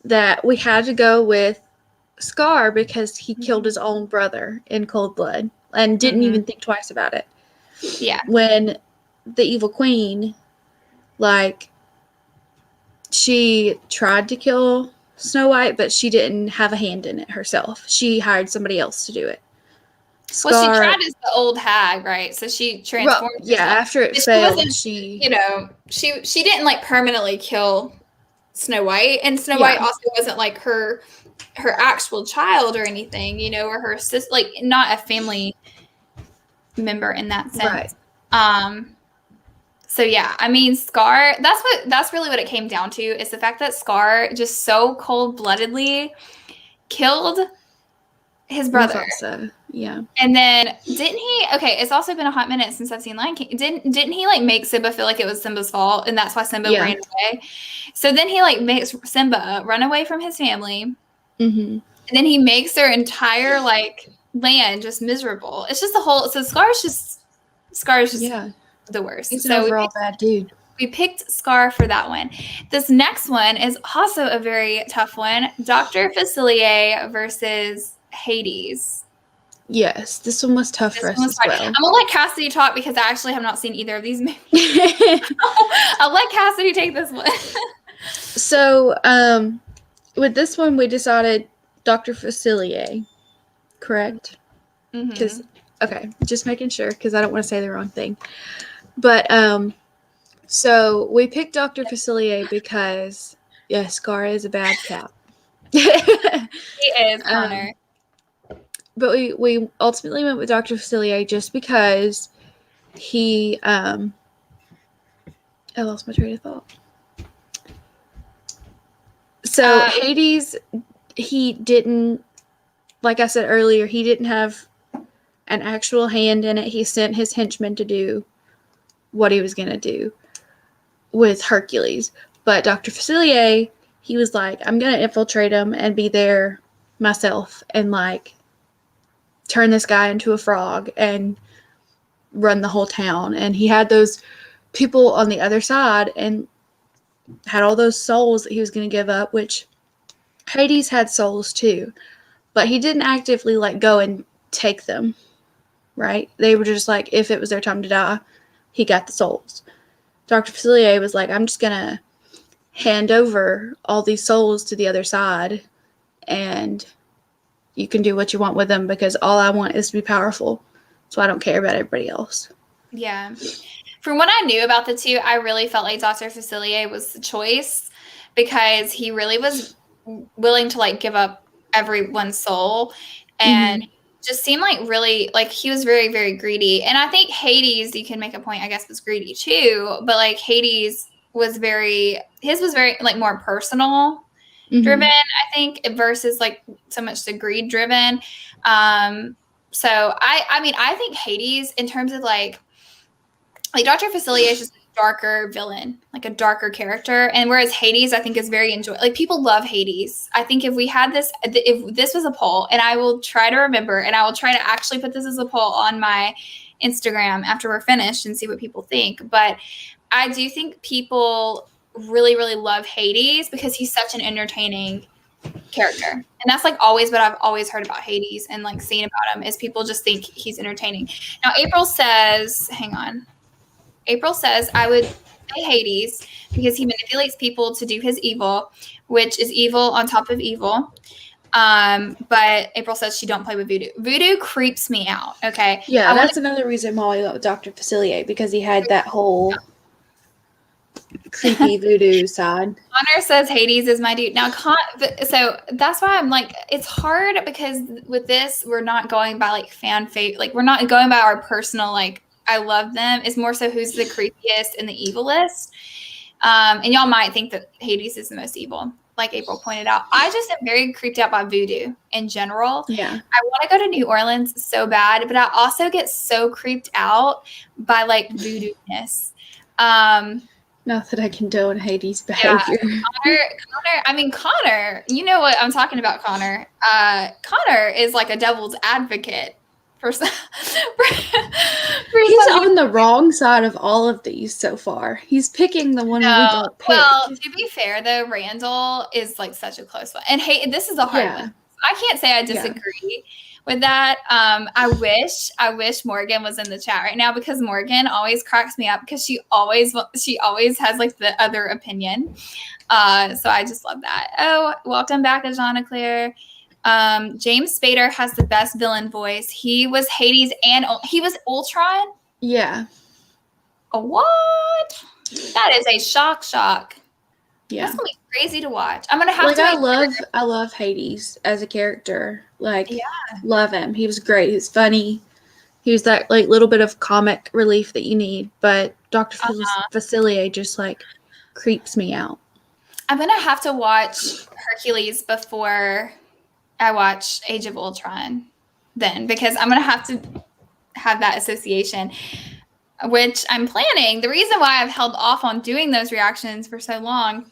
that we had to go with Scar because he killed his own brother in cold blood and didn't even think twice about it. Yeah. When the Evil Queen, like, she tried to kill Snow White, but she didn't have a hand in it herself. She hired somebody else to do it. Scar, well, she tried as the old hag, right? So she transformed. Well, yeah, after it failed, she didn't like permanently kill Snow White, and Snow White also wasn't like her actual child or anything, you know, or her sister, like not a family member in that sense. Right. So yeah, I mean, Scar, that's really what it came down to, is the fact that Scar just so cold-bloodedly killed his brother. Mufasa, yeah. And then didn't he, okay, it's also been a hot minute since I've seen Lion King. Didn't he like make Simba feel like it was Simba's fault, and that's why Simba ran away? So then he like makes Simba run away from his family. Mm-hmm. And then he makes their entire like land just miserable. It's just Scar's just the worst. He's an overall bad dude. We picked Scar for that one. This next one is also a very tough one. Dr. Facilier versus Hades. Yes, this one was tough for us as well. I'm gonna let Cassidy talk because I actually have not seen either of these movies. I'll let Cassidy take this one. So, with this one, we decided Dr. Facilier, correct? Because okay, just making sure because I don't want to say the wrong thing. But so we picked Dr. Facilier because Scar is a bad cat. He is, Connor. But we ultimately went with Dr. Facilier just because he I lost my train of thought. So Hades, he didn't, like I said earlier, he didn't have an actual hand in it. He sent his henchmen to do what he was going to do with Hercules. But Dr. Facilier, he was like, I'm going to infiltrate him and be there myself and like turn this guy into a frog and run the whole town. And he had those people on the other side and had all those souls that he was going to give up, which Hades had souls too, but he didn't actively like go and take them, right? They were just like, if it was their time to die, he got the souls. Dr. Facilier was like, I'm just going to hand over all these souls to the other side and you can do what you want with them because all I want is to be powerful. So I don't care about everybody else. Yeah. From what I knew about the two, I really felt like Dr. Facilier was the choice because he really was willing to like give up everyone's soul and just seemed like really like he was very, very greedy. And I think Hades, you can make a point, I guess, was greedy too. But like Hades was his was very like more personal driven, I think, versus like so much the greed driven. So I mean, I think Hades in terms of like Dr. Facilier is just a darker villain, like a darker character. And whereas Hades, I think, is very like people love Hades. I think if we had this, if this was a poll, and I will try to remember, and I will try to actually put this as a poll on my Instagram after we're finished and see what people think. But I do think people really, really love Hades because he's such an entertaining character. And that's like always what I've always heard about Hades and like seen about him is people just think he's entertaining. Now, April says, I would say Hades because he manipulates people to do his evil, which is evil on top of evil. But April says she don't play with voodoo. Voodoo creeps me out. Okay. Yeah, that's another reason why we went with Dr. Facilier because he had that whole creepy voodoo side. Connor says Hades is my dude. Now, so that's why I'm like, it's hard because with this, we're not going by like fan favorite. Like we're not going by our personal, like, I love them. It's more so who's the creepiest and the evilest. And y'all might think that Hades is the most evil, like April pointed out. I just am very creeped out by voodoo in general. Yeah. I want to go to New Orleans so bad, but I also get so creeped out by like voodoo-ness. Not that I condone Hades' behavior. Yeah. Connor, you know what I'm talking about, Connor. Connor is like a devil's advocate. He's on the wrong side of all of these so far. He's picking the one we don't pick. Well, to be fair, though, Randall is like such a close one. And hey, this is a hard one. I can't say I disagree with that. I wish Morgan was in the chat right now because Morgan always cracks me up because she always has like the other opinion. So I just love that. Oh, welcome back, Ajana Claire. James Spader has the best villain voice. He was Hades and he was Ultron. Yeah. What? That is a shock. Yeah. That's gonna be crazy to watch. I'm gonna have to. I love Hades as a character. Love him. He was great. He was funny. He was that like little bit of comic relief that you need. But Dr. Facilier just like creeps me out. I'm going to have to watch Hercules before I watch Age of Ultron then, because I'm going to have that association, which I'm planning. The reason why I've held off on doing those reactions for so long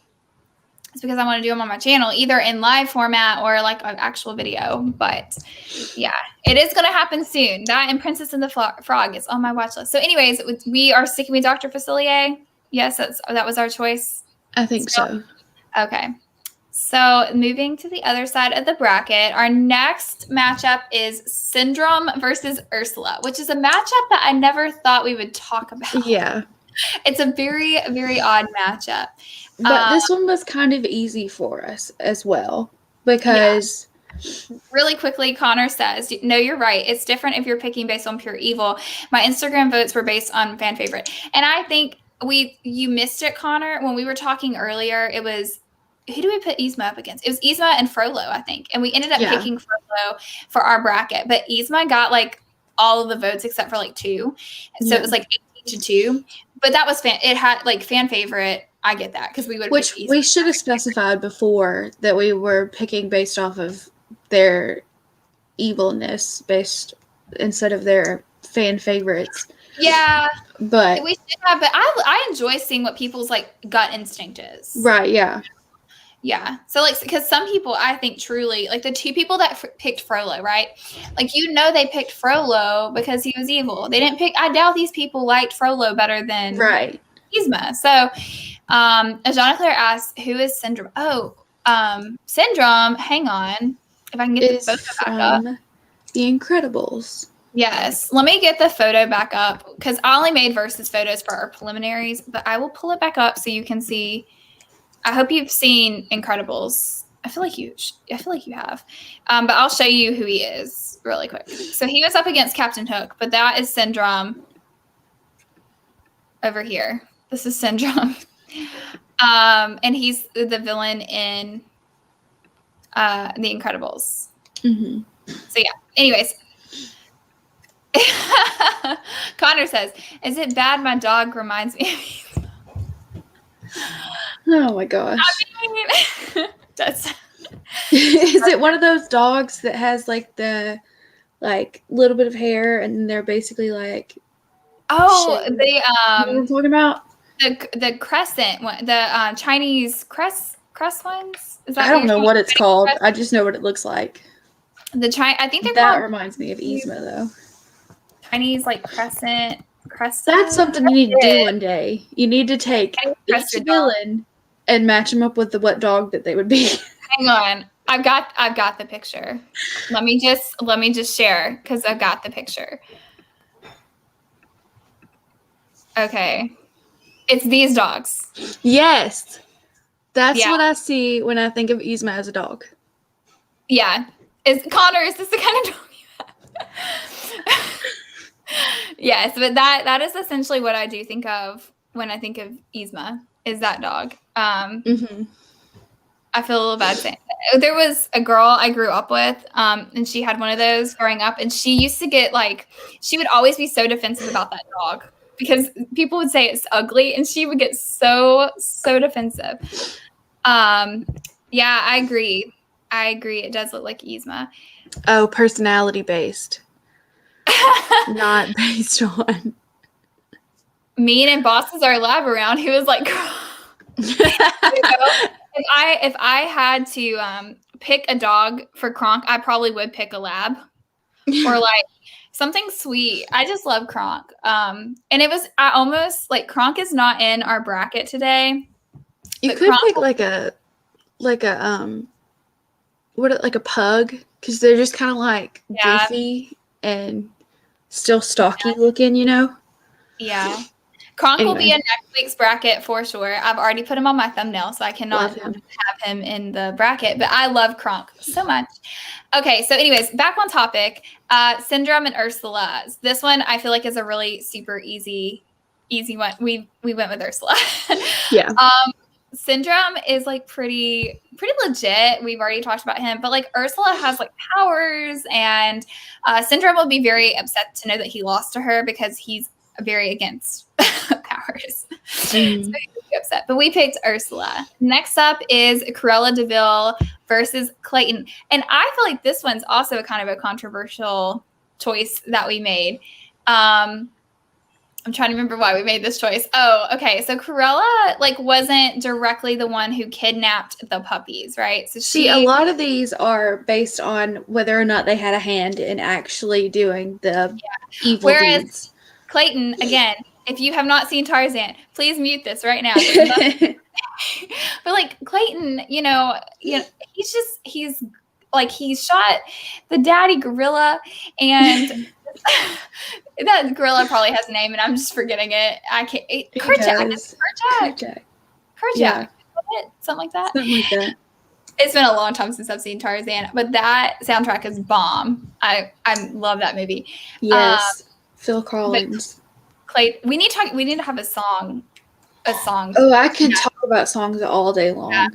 is because I want to do them on my channel, either in live format or like an actual video. But yeah, it is going to happen soon. That and Princess and the Frog is on my watch list. So anyways, we are sticking with Dr. Facilier. Yes, that was our choice. I think so. Okay. So moving to the other side of the bracket, our next matchup is Syndrome versus Ursula, which is a matchup that I never thought we would talk about. Yeah. It's a very, very odd matchup. But this one was kind of easy for us as well because... Yeah. Really quickly, Connor says, no, you're right. It's different if you're picking based on pure evil. My Instagram votes were based on fan favorite. And I think you missed it, Connor. When we were talking earlier, it was... Who do we put Yzma up against? It was Yzma and Frollo, I think. And we ended up picking Frollo for our bracket. But Yzma got like all of the votes except for like 2. So it was like 18-2. But that was it had like fan favorite. I get that because we would. Which we should have specified before that we were picking based off of their evilness instead of their fan favorites. Yeah. But we should have. But I enjoy seeing what people's like gut instinct is. Right. Yeah. Yeah. So like, because some people, I think truly, like the 2 people that picked Frollo, right? Like, they picked Frollo because he was evil. They didn't pick, I doubt these people liked Frollo better than Yzma. So, Jonathan Claire asks, who is Syndrome? Oh, Syndrome, hang on. If I can get the photo back up. The Incredibles. Yes. Let me get the photo back up because I only made versus photos for our preliminaries, but I will pull it back up so you can see. I hope you've seen Incredibles. I feel like you have. But I'll show you who he is really quick. So he was up against Captain Hook, but that is Syndrome over here. This is Syndrome. And he's the villain in The Incredibles. Mm-hmm. So yeah, anyways. Connor says, is it bad my dog reminds me of Oh my gosh. I mean, that's... Is it one of those dogs that has like the little bit of hair and they're basically like they you know what I'm talking about? The crescent one, the Chinese crest ones? Is that I don't know what it's called. Crescent? I just know what it looks like. I think they're that called, reminds me of Yzma though. Chinese like crescent. That's something you need to do one day. You need to take each villain and match them up with what dog that they would be. Hang on, I've got the picture. Let me just share because I've got the picture. Okay, it's these dogs. Yes, that's what I see when I think of Yzma as a dog. Yeah, Connor? Is this the kind of dog you have? Yes, but that is essentially what I do think of when I think of Yzma, is that dog. Mm-hmm. I feel a little bad saying that. There was a girl I grew up with, and she had one of those growing up, and she used to get she would always be so defensive about that dog because people would say it's ugly, and she would get so defensive. Yeah, I agree. It does look like Yzma. Oh, personality based. Not based on mean and bosses our lab around. He was like, if I had to pick a dog for Kronk, I probably would pick a lab or like something sweet. I just love Kronk. And I almost Kronk is not in our bracket today. You could pick like a pug because they're just kind of like goofy and still stocky looking, you know? Yeah. Kronk will be in next week's bracket for sure. I've already put him on my thumbnail, so I cannot have him in the bracket. But I love Kronk so much. Okay, so anyways, back on topic. Syndrome and Ursula. This one I feel like is a really super easy one. We went with Ursula. Yeah. Syndrome is pretty legit. We've already talked about him, but Ursula has powers, and Syndrome will be very upset to know that he lost to her because he's very against power. stars. So he would be upset. But we picked Ursula. Next up is Cruella de Vil versus Clayton. And I feel like this one's also a kind of a controversial choice that we made. I'm trying to remember why we made this choice. Oh, okay. So Cruella wasn't directly the one who kidnapped the puppies, right? So a lot of these are based on whether or not they had a hand in actually doing the evil deeds. Clayton, again, if you have not seen Tarzan, please mute this right now. But Clayton, he shot the daddy gorilla, and that gorilla probably has a name, and I'm just forgetting it. I can't. Kerchak. Yeah. Something like that. Something like that. It's been a long time since I've seen Tarzan, but that soundtrack is bomb. I love that movie. Yes, Phil Collins. We need to have a song. Oh, I could talk about songs all day long. Yeah.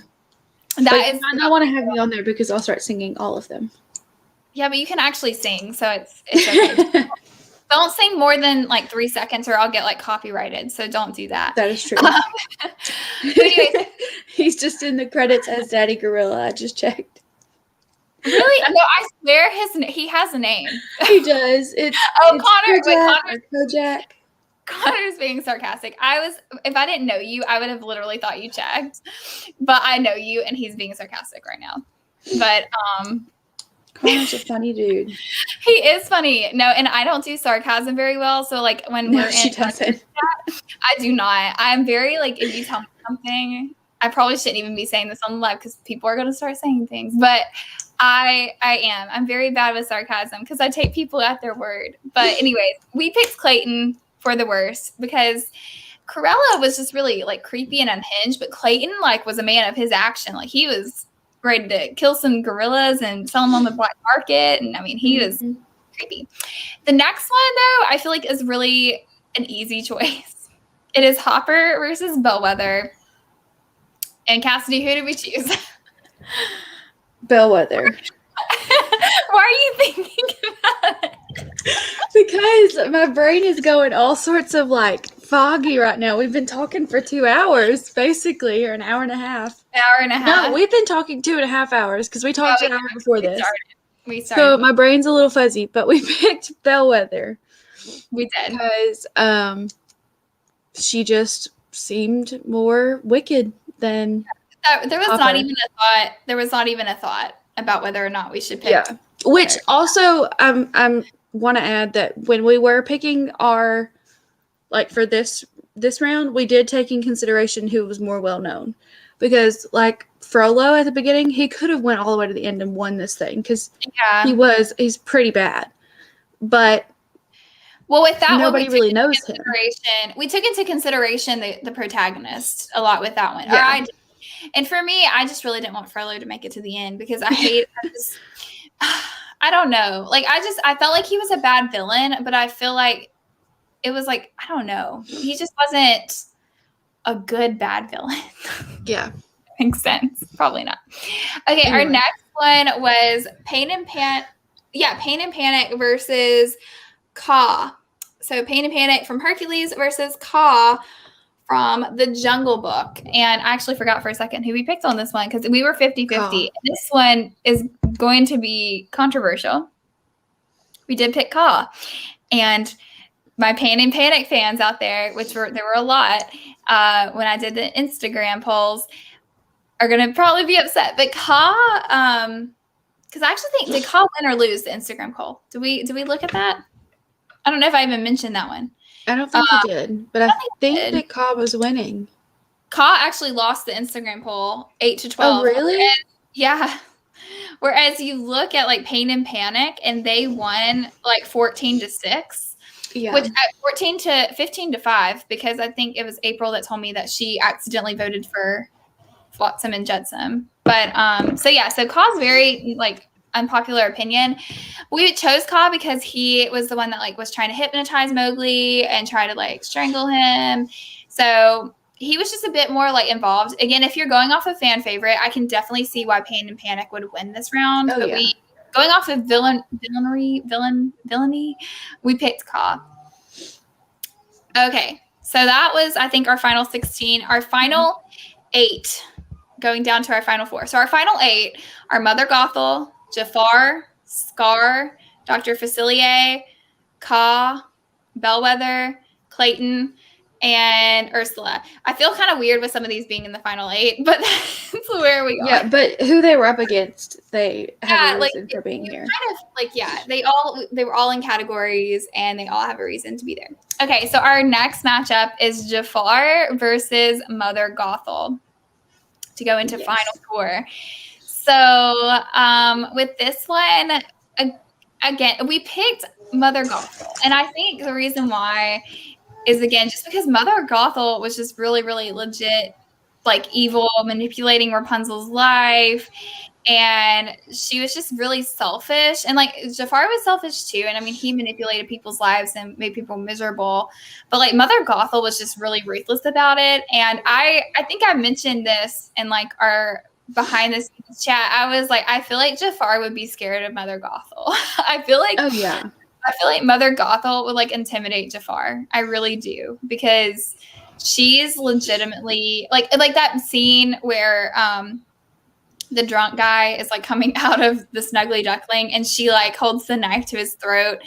I don't want to have you on there because I'll start singing all of them. Yeah, but you can actually sing, so it's okay. Don't sing more than 3 seconds, or I'll get copyrighted. So don't do that. That is true. Anyways, he's just in the credits as Daddy Gorilla. I just checked. Really? No, I swear he has a name. He does. It's Connor. Kojak. Connor's being sarcastic. If I didn't know you, I would have literally thought you checked. But I know you, and he's being sarcastic right now. But Connor's a funny dude. He is funny. No, and I don't do sarcasm very well. So when we're she doesn't. I do not. I'm very if you tell me something, I probably shouldn't even be saying this on live because people are going to start saying things. But I am. I'm very bad with sarcasm because I take people at their word. But anyways, we picked Clayton for the worst because Cruella was just really creepy and unhinged, but Clayton was a man of his action. He was ready to kill some gorillas and sell them on the black market, and he was creepy. The next one though, I feel is really an easy choice. It is Hopper versus Bellwether. And Cassidy, who did we choose? Bellwether. Why are you thinking about it? Because my brain is going all sorts of foggy right now. We've been talking for 2 hours, basically, or an hour and a half. No, we've been talking 2.5 hours because we talked an hour before this. We started. So my brain's a little fuzzy, but we picked Bellwether. We did. Because she just seemed more wicked than there was Hopper. not even a thought. There was not even a thought about whether or not we should pick. Yeah. Which also, want to add that when we were picking our, for this round, we did take in consideration who was more well known, because Frollo at the beginning, he could have went all the way to the end and won this thing because he's pretty bad, but with that nobody really knows him. We took into consideration the protagonist a lot with that one. Yeah. And for me, I just really didn't want Frollo to make it to the end because I don't know. I felt like he was a bad villain, but I feel like it was I don't know. He just wasn't a good bad villain. Yeah. Makes sense. Probably not. Okay, anyway. Our next one was Pain and Panic. Yeah, Pain and Panic versus Kaa. So Pain and Panic from Hercules versus Kaa from The Jungle Book. And I actually forgot for a second who we picked on this one because we were 50-50. This one is going to be controversial. We did pick Kaa. And my Pain and Panic fans out there, there were a lot when I did the Instagram polls, are going to probably be upset. But Kaa, because I actually think, did Kaa win or lose the Instagram poll? Did we look at that? I don't know if I even mentioned that one. I don't think you did, but I think that Kaa was winning. Kaa actually lost the Instagram poll 8-12. Oh, really? Yeah. Whereas you look at Pain and Panic, and they won 14-6. Yeah. Which at 15-5, because I think it was April that told me that she accidentally voted for Flotsam and Jetsam. But so Kaa's very unpopular opinion. We chose Kaa because he was the one that was trying to hypnotize Mowgli and try to strangle him. So he was just a bit more involved. Again, if you're going off of fan favorite, I can definitely see why Pain and Panic would win this round. Oh, but yeah. Going off of villainy, we picked Kaa. Okay, So that was, I think, our final 16. Our final 8, going down to our final 4. So our final 8 are Mother Gothel, Jafar, Scar, Dr. Facilier, Ka, Bellwether, Clayton, and Ursula. I feel kind of weird with some of these being in the final 8, but that's where we are. Yeah, but who they were up against, they have a reason for being here. Kind of they were all in categories, and they all have a reason to be there. Okay, so our next matchup is Jafar versus Mother Gothel to go into final 4. So with this one, again, we picked Mother Gothel, and I think the reason why is, again, just because Mother Gothel was just really, really legit, like, evil, manipulating Rapunzel's life, and she was just really selfish. And, like, Jafar was selfish too, and I mean, he manipulated people's lives and made people miserable, but, like, Mother Gothel was just really ruthless about it. And I think I mentioned this in, like, our behind the scenes chat. I was like, I feel like Jafar would be scared of Mother Gothel. I feel like Mother Gothel would, like, intimidate Jafar. I really do, because she's legitimately like that scene where the drunk guy is, like, coming out of the Snuggly Duckling, and she, like, holds the knife to his throat.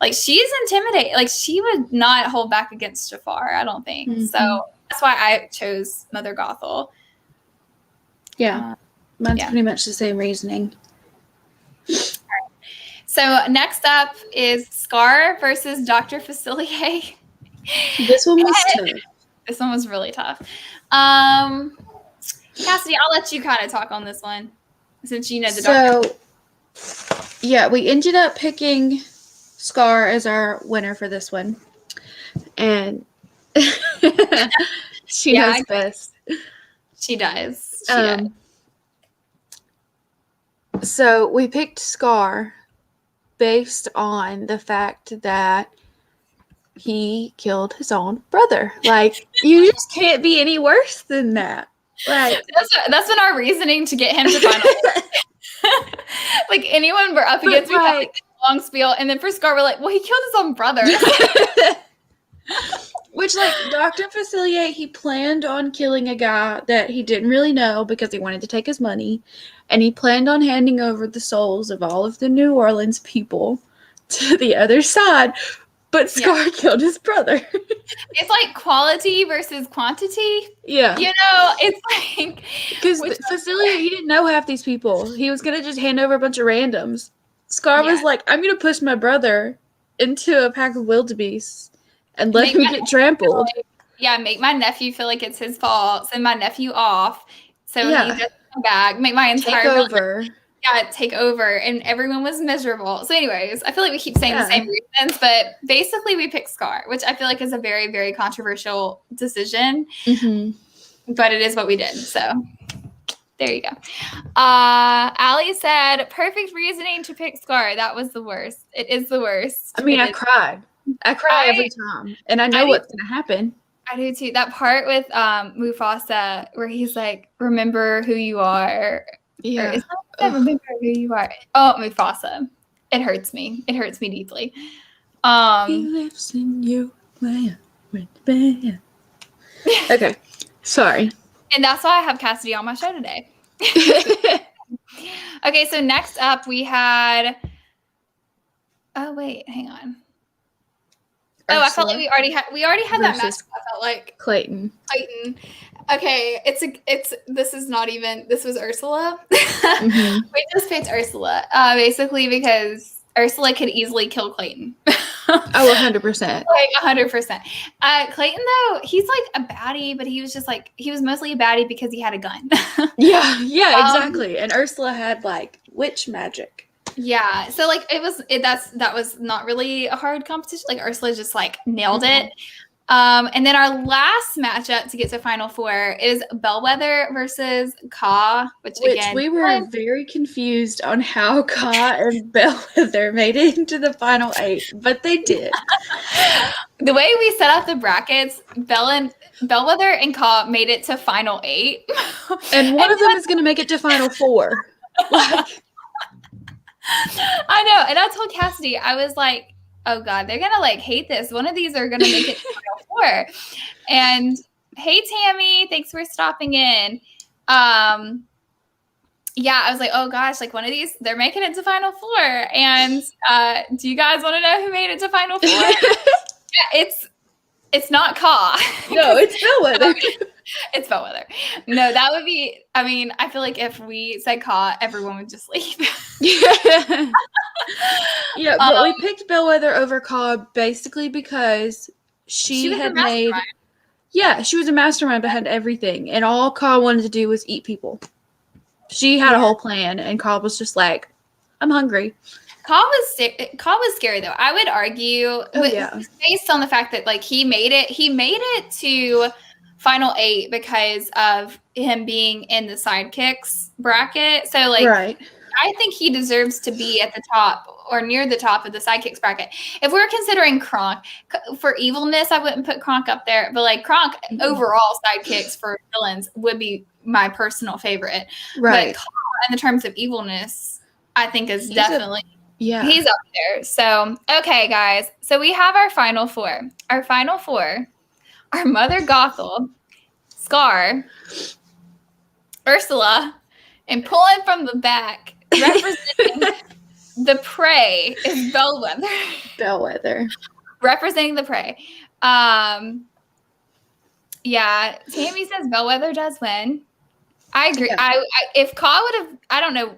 Like, she's intimidating. Like, she would not hold back against Jafar, I don't think. Mm-hmm. So that's why I chose Mother Gothel. Yeah, mine's pretty much the same reasoning. So next up is Scar versus Dr. Facilier. This one was tough. This one was really tough. Cassidy, I'll let you kind of talk on this one, since you know the doctor. So, yeah, we ended up picking Scar as our winner for this one. And she knows best. She does. She does. So we picked Scar based on the fact that he killed his own brother. Like, you just can't be any worse than that. Like, that's been our reasoning to get him to final. Like, anyone we're up against, we have, like, a long spiel, and then for Scar, we're like, well, he killed his own brother. Which, like, Dr. Facilier, he planned on killing a guy that he didn't really know because he wanted to take his money, and he planned on handing over the souls of all of the New Orleans people to the other side, but Scar killed his brother. It's like quality versus quantity. Yeah. You know, it's like... Because Facilier, he didn't know half these people. He was going to just hand over a bunch of randoms. Scar was like, I'm going to push my brother into a pack of wildebeests and let him get trampled. Make my nephew feel like it's his fault. Send my nephew off so he doesn't come back. Make my entire... take over, and everyone was miserable. So anyways, I feel like we keep saying the same reasons, but basically we picked Scar, which I feel like is a very, very controversial decision, but it is what we did. So there you go. Allie said, perfect reasoning to pick Scar. That was the worst. It is the worst. I mean, I cry every time, and I know what's going to happen. I do too. That part with Mufasa where he's like, remember who you are. Yeah. It's not remember who you are. Oh, Mufasa. It hurts me. It hurts me deeply. He lives in you. Okay. Sorry. And that's why I have Cassidy on my show today. Okay, so next up we had... Oh, wait. Hang on. Ursula. I felt like we already had that match. I felt like Clayton. Okay, this was Ursula. We just picked Ursula, basically because Ursula could easily kill Clayton. Oh, 100%. Like 100%. Clayton, though, he's like a baddie, but he was mostly a baddie because he had a gun. Yeah, exactly. And Ursula had, like, witch magic. Yeah, so like that was not really a hard competition. Like, Ursula just, like, nailed it. And then our last matchup to get to Final Four is Bellwether versus Ka, which again, we were very confused on how Ka and Bellwether made it into the Final 8, but they did. The way we set up the brackets, Bellwether and Ka made it to Final 8. And one of them is going to make it to Final 4. Like, I know. And I told Cassidy, I was like, oh God, they're going to, like, hate this. One of these are going to make it to Final Four. And hey, Tammy, thanks for stopping in. Yeah, I was like, oh gosh, like one of these, they're making it to Final Four. And do you guys want to know who made it to Final Four? Yeah, it's not Caw. No, it's Bellwether. It's Bellwether. No, that would be, I mean, I feel like if we said Caw, everyone would just leave. Yeah, but we picked Bellwether over Caw basically because she had made, she was a mastermind behind everything. And all Caw wanted to do was eat people. She had a whole plan, and Caw was just like, I'm hungry. Caw was scary though. I would argue based on the fact that like he made it to Final 8 because of him being in the sidekicks bracket. So like I think he deserves to be at the top or near the top of the sidekicks bracket. If we're considering Kronk for evilness, I wouldn't put Kronk up there, but like Kronk overall sidekicks for villains would be my personal favorite. Right. But Caw, in the terms of evilness, I think is definitely he's up there. So okay, guys. So we have our Final Four. Our Final Four are Mother Gothel, Scar, Ursula, and pulling from the back, representing the prey is Bellwether. Bellwether. Representing the prey. Yeah, Tammy says Bellwether does win. I agree. Yeah. If Caw would have, I don't know,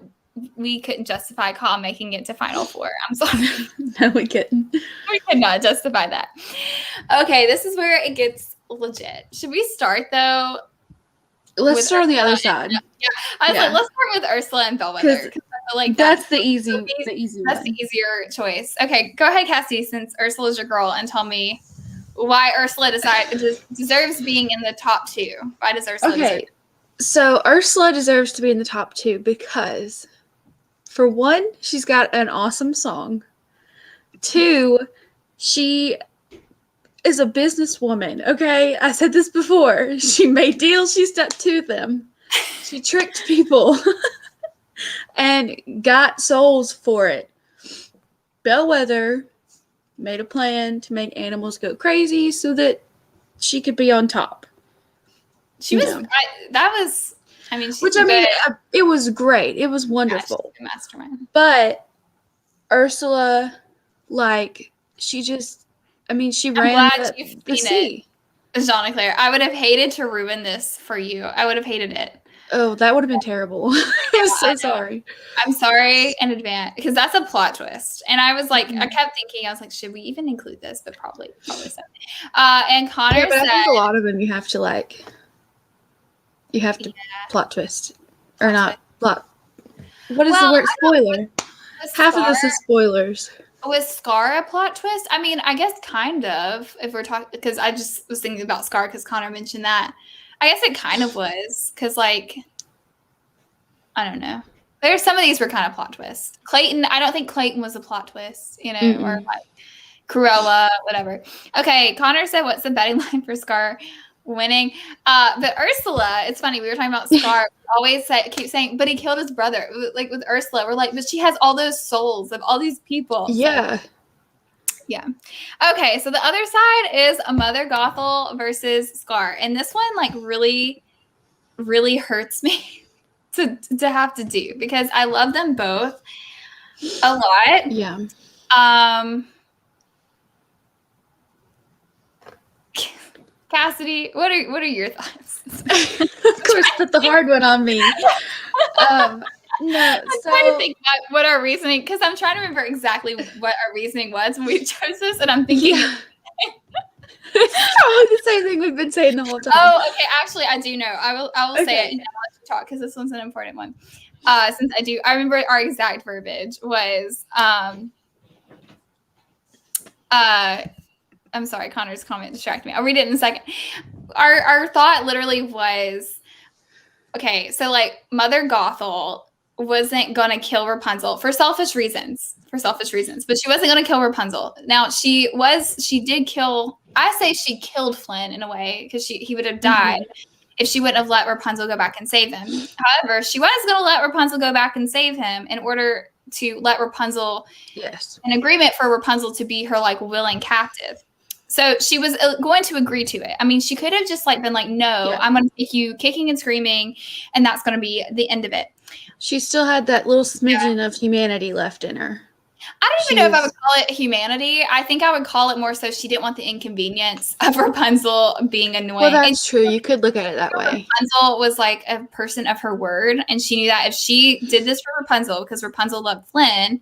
we couldn't justify Caw making it to Final Four. I'm sorry. No, we couldn't. We could not justify that. Okay, this is where it gets legit. Should we start though? Let's start on the other side. Yeah, I was like, let's start with Ursula and Bellwether. Because I feel like that's the easy one. That's the easier choice. Okay, go ahead, Cassie, since Ursula's your girl, and tell me why Ursula deserves being in the top 2. Why does Ursula deserve it? So Ursula deserves to be in the top 2 because, for one, she's got an awesome song. 2, she is a businesswoman, okay? I said this before. She made deals, she stuck to them. She tricked people and got souls for it. Bellwether made a plan to make animals go crazy so that she could be on top. She was, it was great. It was wonderful. Yeah, she's a mastermind. But Ursula, like, she just, she ran the sea. Jean Claire, I would have hated to ruin this for you. I would have hated it. Oh, that would have been terrible. I'm so sorry. I'm sorry in advance because that's a plot twist. And I was like, I kept thinking, I was like, should we even include this? But probably so. And Connor said, I think a lot of them you have to plot twist or not plot. What is the word? Spoiler. Half of this is spoilers. Was Scar a plot twist? I mean, I guess kind of. If we're talking, because I just was thinking about Scar because Connor mentioned that. I guess it kind of was because, like, I don't know. There's some of these were kind of plot twists. Clayton, I don't think Clayton was a plot twist, or like Cruella, whatever. Okay, Connor said, "What's the betting line for Scar winning?" But Ursula, it's funny. We were talking about Scar. Always keep saying, but he killed his brother. Like with Ursula, we're like, but she has all those souls of all these people. Yeah. So. Yeah. Okay, so the other side is a Mother Gothel versus Scar. And this one, like, really, really hurts me to have to do because I love them both a lot. Yeah. Cassidy, what are your thoughts? Of course, put the hard one on me. No, I'm trying to think about what our reasoning, because I'm trying to remember exactly what our reasoning was when we chose this, and I'm thinking it's probably the same thing we've been saying the whole time. Oh, okay. Actually, I do know. I will say it and I'll let you talk because this one's an important one. Since I remember our exact verbiage was I'm sorry, Connor's comment distracted me. I'll read it in a second. Our thought literally was, okay, so like Mother Gothel wasn't gonna kill Rapunzel for selfish reasons, but she wasn't gonna kill Rapunzel. Now she did kill. I say she killed Flynn in a way because he would have died if she wouldn't have let Rapunzel go back and save him. However, she was gonna let Rapunzel go back and save him in order to let Rapunzel, yes, an agreement for Rapunzel to be her like willing captive. So she was going to agree to it. I mean, she could have just like been like, no, I'm going to take you kicking and screaming, and that's going to be the end of it. She still had that little smidgen of humanity left in her. I don't even know if I would call it humanity. I think I would call it more so she didn't want the inconvenience of Rapunzel being annoying. Well, that's true. You could look at it that way. Rapunzel was like a person of her word, and she knew that if she did this for Rapunzel, because Rapunzel loved Flynn,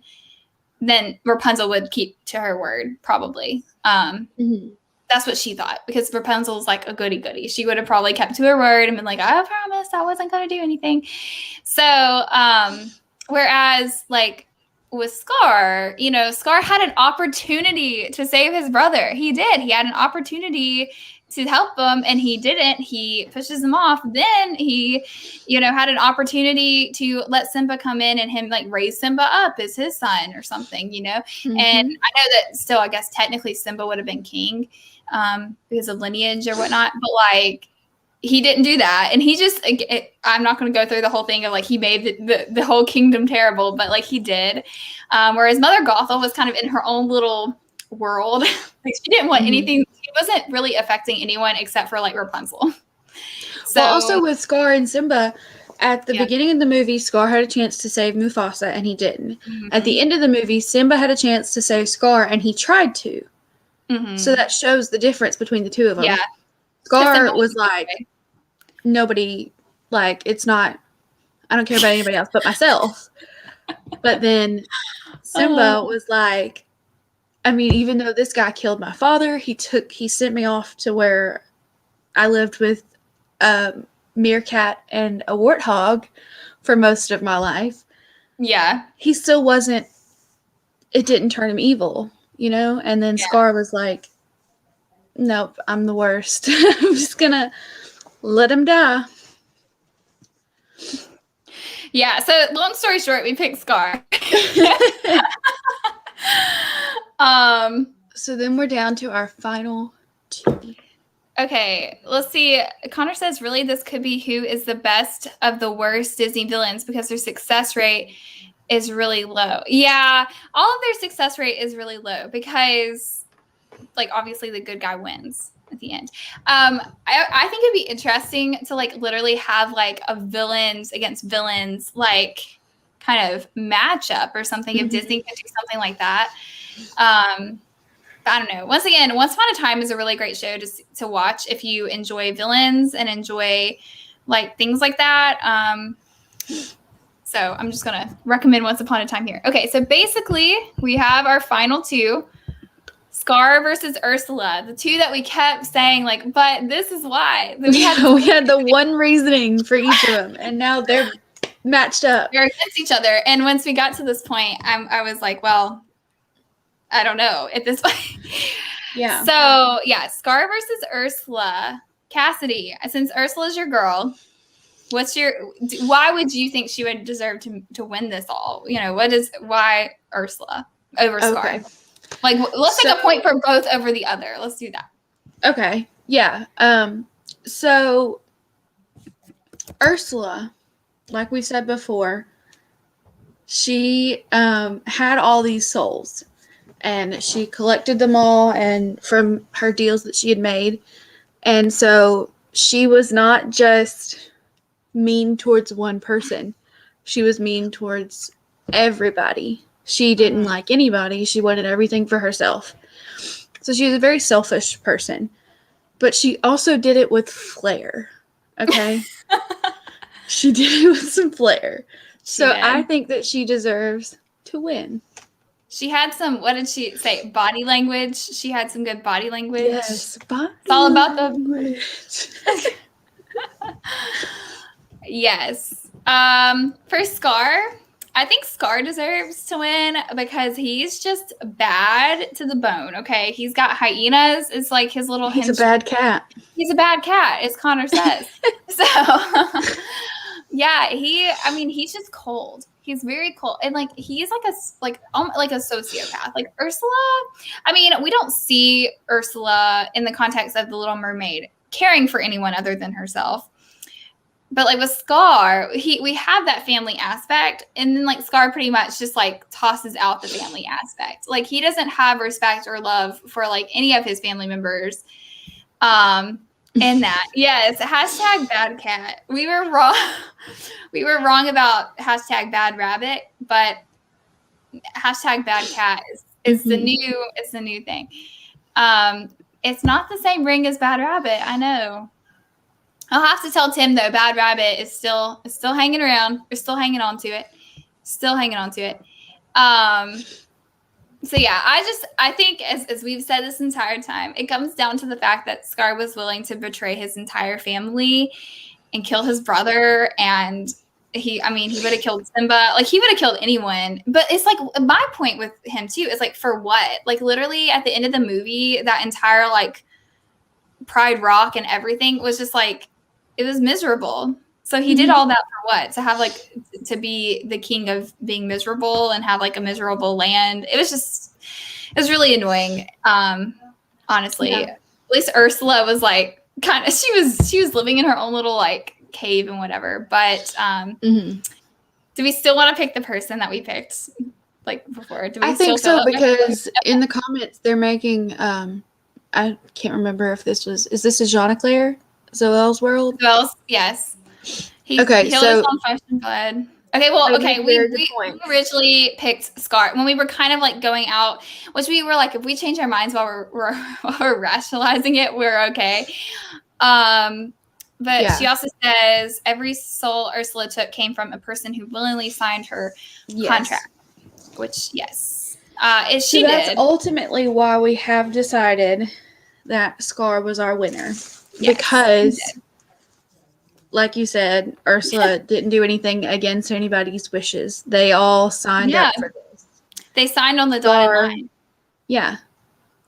then Rapunzel would keep to her word, probably. That's what she thought, because Rapunzel's like a goody-goody. She would have probably kept to her word and been like, I promised I wasn't going to do anything. So, whereas like with Scar, you know, Scar had an opportunity to save his brother. He did. He had an opportunity to help him, and he didn't. He pushes him off. Then he, you know, had an opportunity to let Simba come in and him like raise Simba up as his son or something, you know. And I know that still, I guess technically Simba would have been king because of lineage or whatnot, but like he didn't do that. And he just, I'm not going to go through the whole thing of like he made the whole kingdom terrible, but like he did. Whereas Mother Gothel was kind of in her own little world. Like she didn't want anything. She wasn't really affecting anyone except for like Rapunzel. So well, also with Scar and Simba, at the beginning of the movie, Scar had a chance to save Mufasa and he didn't. At the end of the movie, Simba had a chance to save Scar and he tried to. So that shows the difference between the two of them. Yeah. Scar was like, nobody, like, it's not, I don't care about anybody else but myself. But then Simba was like, I mean, even though this guy killed my father, he sent me off to where I lived with a meerkat and a warthog for most of my life. Yeah. He still wasn't, it didn't turn him evil, you know? And then Scar was like, nope, I'm the worst. I'm just gonna let him die. Yeah, so long story short, we picked Scar. So then we're down to our final two. Okay, let's see. Connor says, really, this could be who is the best of the worst Disney villains because their success rate is really low. Yeah, all of their success rate is really low because, like, obviously the good guy wins at the end. I think it'd be interesting to, like, literally have, like, a villains against villains, like, kind of matchup or something if Disney could do something like that. I don't know. Once again, Once Upon a Time is a really great show to watch if you enjoy villains and enjoy like things like that. So I'm just gonna recommend Once Upon a Time here. Okay, so basically we have our final two: Scar versus Ursula. The two that we kept saying like, but this is why. We had the one reasoning for each of them, and now they're matched up. They're against each other. And once we got to this point, I was like, well, I don't know at this point. Yeah. So yeah, Scar versus Ursula. Cassidy, since Ursula's your girl, why would you think she would deserve to win this all? You know, why Ursula over Scar? Okay. Like, let's make a point for both over the other. Let's do that. Okay. Yeah. So Ursula, like we said before, she had all these souls. And she collected them all and from her deals that she had made. And so she was not just mean towards one person. She was mean towards everybody. She didn't like anybody. She wanted everything for herself. So she was a very selfish person. But she also did it with flair. Okay? She did it with some flair. So I think that she deserves to win. She had some, what did she say? Body language. She had some good body language. Yes, it's all about the. Yes. For Scar, I think Scar deserves to win because he's just bad to the bone. Okay, he's got hyenas. It's like his little. He's a bad cat. He's a bad cat, as Connor says. So, yeah, he's just cold. He's very cold, and like he's like a sociopath. Like Ursula, I mean, we don't see Ursula in the context of the Little Mermaid caring for anyone other than herself. but like with Scar, we have that family aspect, and then like Scar pretty much just like tosses out the family aspect. Like he doesn't have respect or love for like any of his family members. In that, yes, hashtag bad cat. We were wrong. We were wrong about hashtag bad rabbit, but hashtag bad cat is the new thing. It's not the same ring as bad rabbit. I know. I'll have to tell Tim though. Bad rabbit is still hanging around. We're still hanging on to it. Still hanging on to it. So yeah, I think as we've said this entire time, it comes down to the fact that Scar was willing to betray his entire family and kill his brother, and he would have killed Simba. Like he would have killed anyone. But it's like my point with him too is like, for what? Like literally at the end of the movie, that entire like Pride Rock and everything was just like, it was miserable. So he did all that for what? To have like, to be the king of being miserable and have like a miserable land. It was really annoying. Honestly, at least Ursula was like kind of, she was living in her own little like cave and whatever. But do we still want to pick the person that we picked like before? I think so, because in the comments they're making, I can't remember if is this a Jean-Claire? Zoel's World? Zoel's, yes. He so his own flesh and blood. Okay, well, okay, we originally picked Scar when we were kind of like going out, which we were like, if we change our minds while we're rationalizing it, we're okay. But she also says every soul Ursula took came from a person who willingly signed her contract. Which she that's did. Ultimately why we have decided that Scar was our winner, because. Like you said, Ursula didn't do anything against anybody's wishes. They all signed up for this. They signed on the dotted line. Yeah.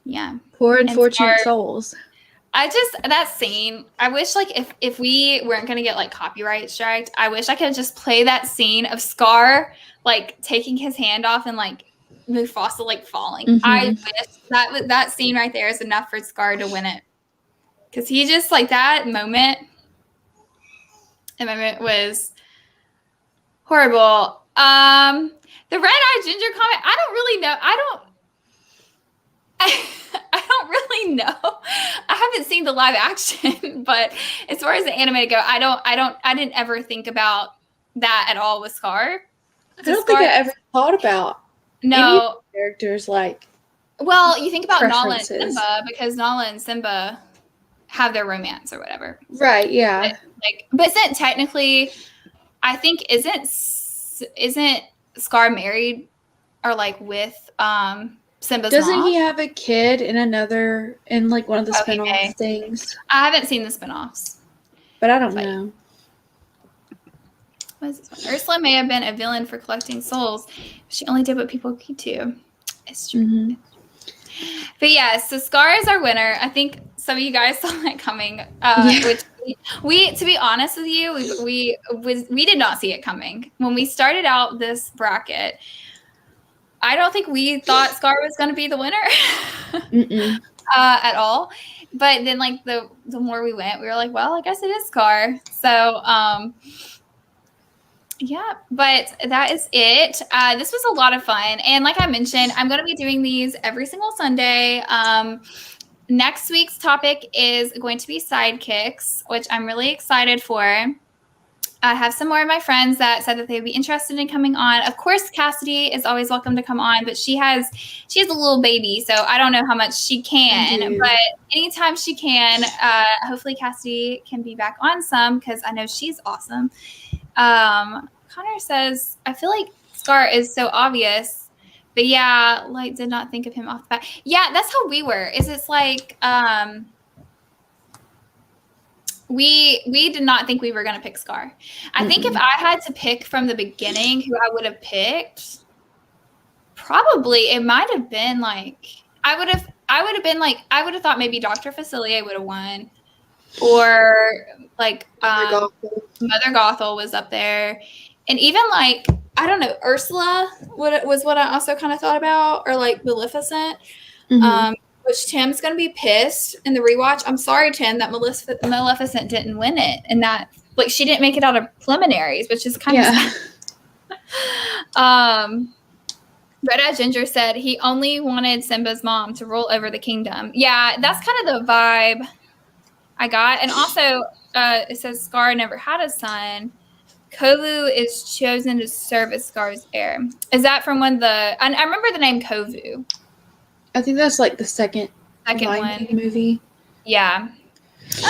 Yeah. Poor unfortunate souls. That scene, I wish like if we weren't going to get like copyright striked, I wish I could just play that scene of Scar like taking his hand off and like Mufasa like falling. I wish that scene right there is enough for Scar to win it. Because he just like that moment. The moment was horrible. The red-eyed ginger comment, I don't really know. I don't really know. I haven't seen the live action, but as far as the anime go, I didn't ever think about that at all with Scar. I don't think I ever thought about any characters like. Well, you think about Nala and Simba, because Nala and Simba have their romance or whatever. Right, yeah. But isn't technically, I think, isn't Scar married or like with Simba's Doesn't mom? he have a kid in like one of the spin-off things? I haven't seen the spin-offs. But I don't know. What is this one? Ursula may have been a villain for collecting souls. She only did what people agreed to. It's true. But yeah, so Scar is our winner. I think some of you guys saw that coming. Which we, to be honest with you, we did not see it coming. When we started out this bracket, I don't think we thought Scar was going to be the winner at all. But then, like the more we went, we were like, well, I guess it is Scar. So, yeah, but that is it. This was a lot of fun. And like I mentioned, I'm going to be doing these every single Sunday. Next week's topic is going to be sidekicks, which I'm really excited for. I have some more of my friends that said that they'd be interested in coming on. Of course, Cassidy is always welcome to come on, but she has a little baby, so I don't know how much she can. But anytime she can, hopefully Cassidy can be back on some, because I know she's awesome. Connor says, I feel like Scar is so obvious, but yeah, like did not think of him off the bat. Yeah, that's how we were. It's like we did not think we were gonna pick Scar. I think if I had to pick from the beginning who I would have picked, probably it might have been like I would have thought maybe Dr. Facilier would have won. Or like Mother Gothel was up there. And even like, I don't know, Ursula was what I also kind of thought about, or like Maleficent, which Tim's going to be pissed in the rewatch. I'm sorry, Tim, that Maleficent didn't win it in that like she didn't make it out of preliminaries, which is kind of sad. Red Eye Ginger said he only wanted Simba's mom to rule over the kingdom. Yeah, that's kind of the vibe I got. And also, it says Scar never had a son. Kovu is chosen to serve as Scar's heir. Is that from when I remember the name Kovu. I think that's like the second Lion King movie. Yeah.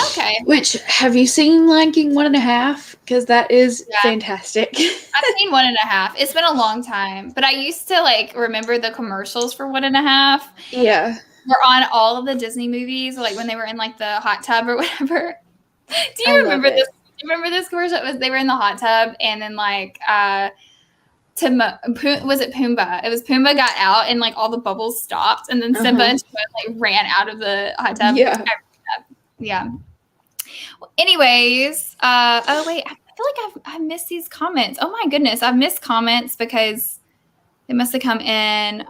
Okay. Which, have you seen Lion King 1.5? Because that is fantastic. I've seen 1.5. It's been a long time, but I used to like remember the commercials for 1.5. Yeah. They're on all of the Disney movies, like when they were in like the hot tub or whatever. Do you remember this? Do you remember this commercial? They were in the hot tub, and then like was it Pumbaa? It was Pumbaa got out, and like all the bubbles stopped, and then Simba and Timon like ran out of the hot tub. Yeah. Well, anyways, oh wait, I feel like I've missed these comments. Oh my goodness, I've missed comments because they must have come in.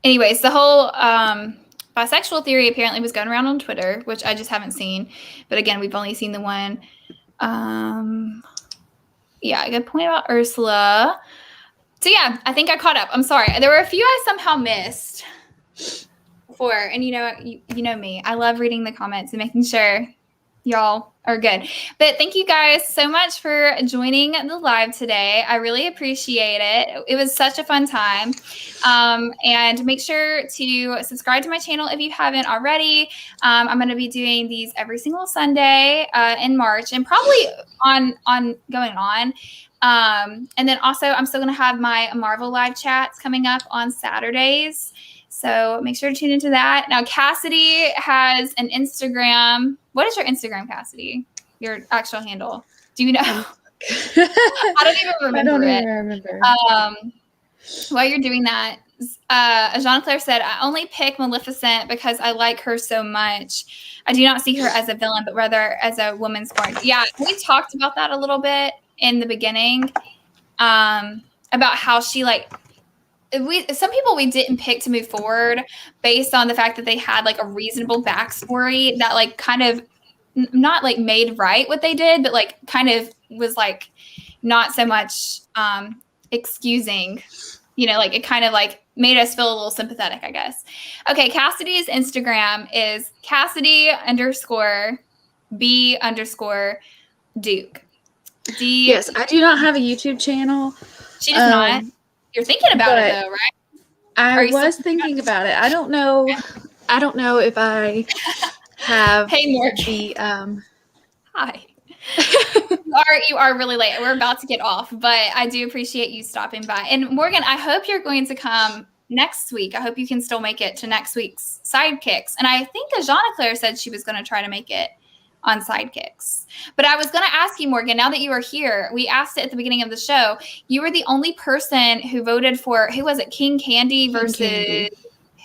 Anyways, the whole bisexual theory apparently was going around on Twitter, which I just haven't seen. But again, we've only seen the one. Yeah, good point about Ursula. So yeah, I think I caught up. I'm sorry. There were a few I somehow missed before. And you know me. I love reading the comments and making sure y'all are good. But thank you guys so much for joining the live today. I really appreciate it. It was such a fun time. And make sure to subscribe to my channel if you haven't already. I'm going to be doing these every single Sunday in March, and probably on going on. And then also I'm still going to have my Marvel live chats coming up on Saturdays. So make sure to tune into that. Now, Cassidy has an Instagram. What is your Instagram, Cassidy? Your actual handle? Do you know? I don't even remember it. While you're doing that, Jean-Claire said, I only pick Maleficent because I like her so much. I do not see her as a villain, but rather as a woman scorned. Yeah, we talked about that a little bit in the beginning, about how she some people we didn't pick to move forward based on the fact that they had like a reasonable backstory that like kind of not like made right what they did, but like kind of was like not so much excusing, like it kind of like made us feel a little sympathetic, I guess. Okay, Cassidy's Instagram is Cassidy_B_Duke. Yes, I do not have a YouTube channel. She does not. You're thinking about it though, right? I was thinking about it. I don't know if I have the Hi. You are really late. We're about to get off, but I do appreciate you stopping by. And Morgan, I hope you're going to come next week. I hope you can still make it to next week's Sidekicks. And I think Ajana Claire said she was going to try to make it on Sidekicks. But I was going to ask you, Morgan, now that you are here, we asked it at the beginning of the show. You were the only person who voted for, who was it, King Candy versus,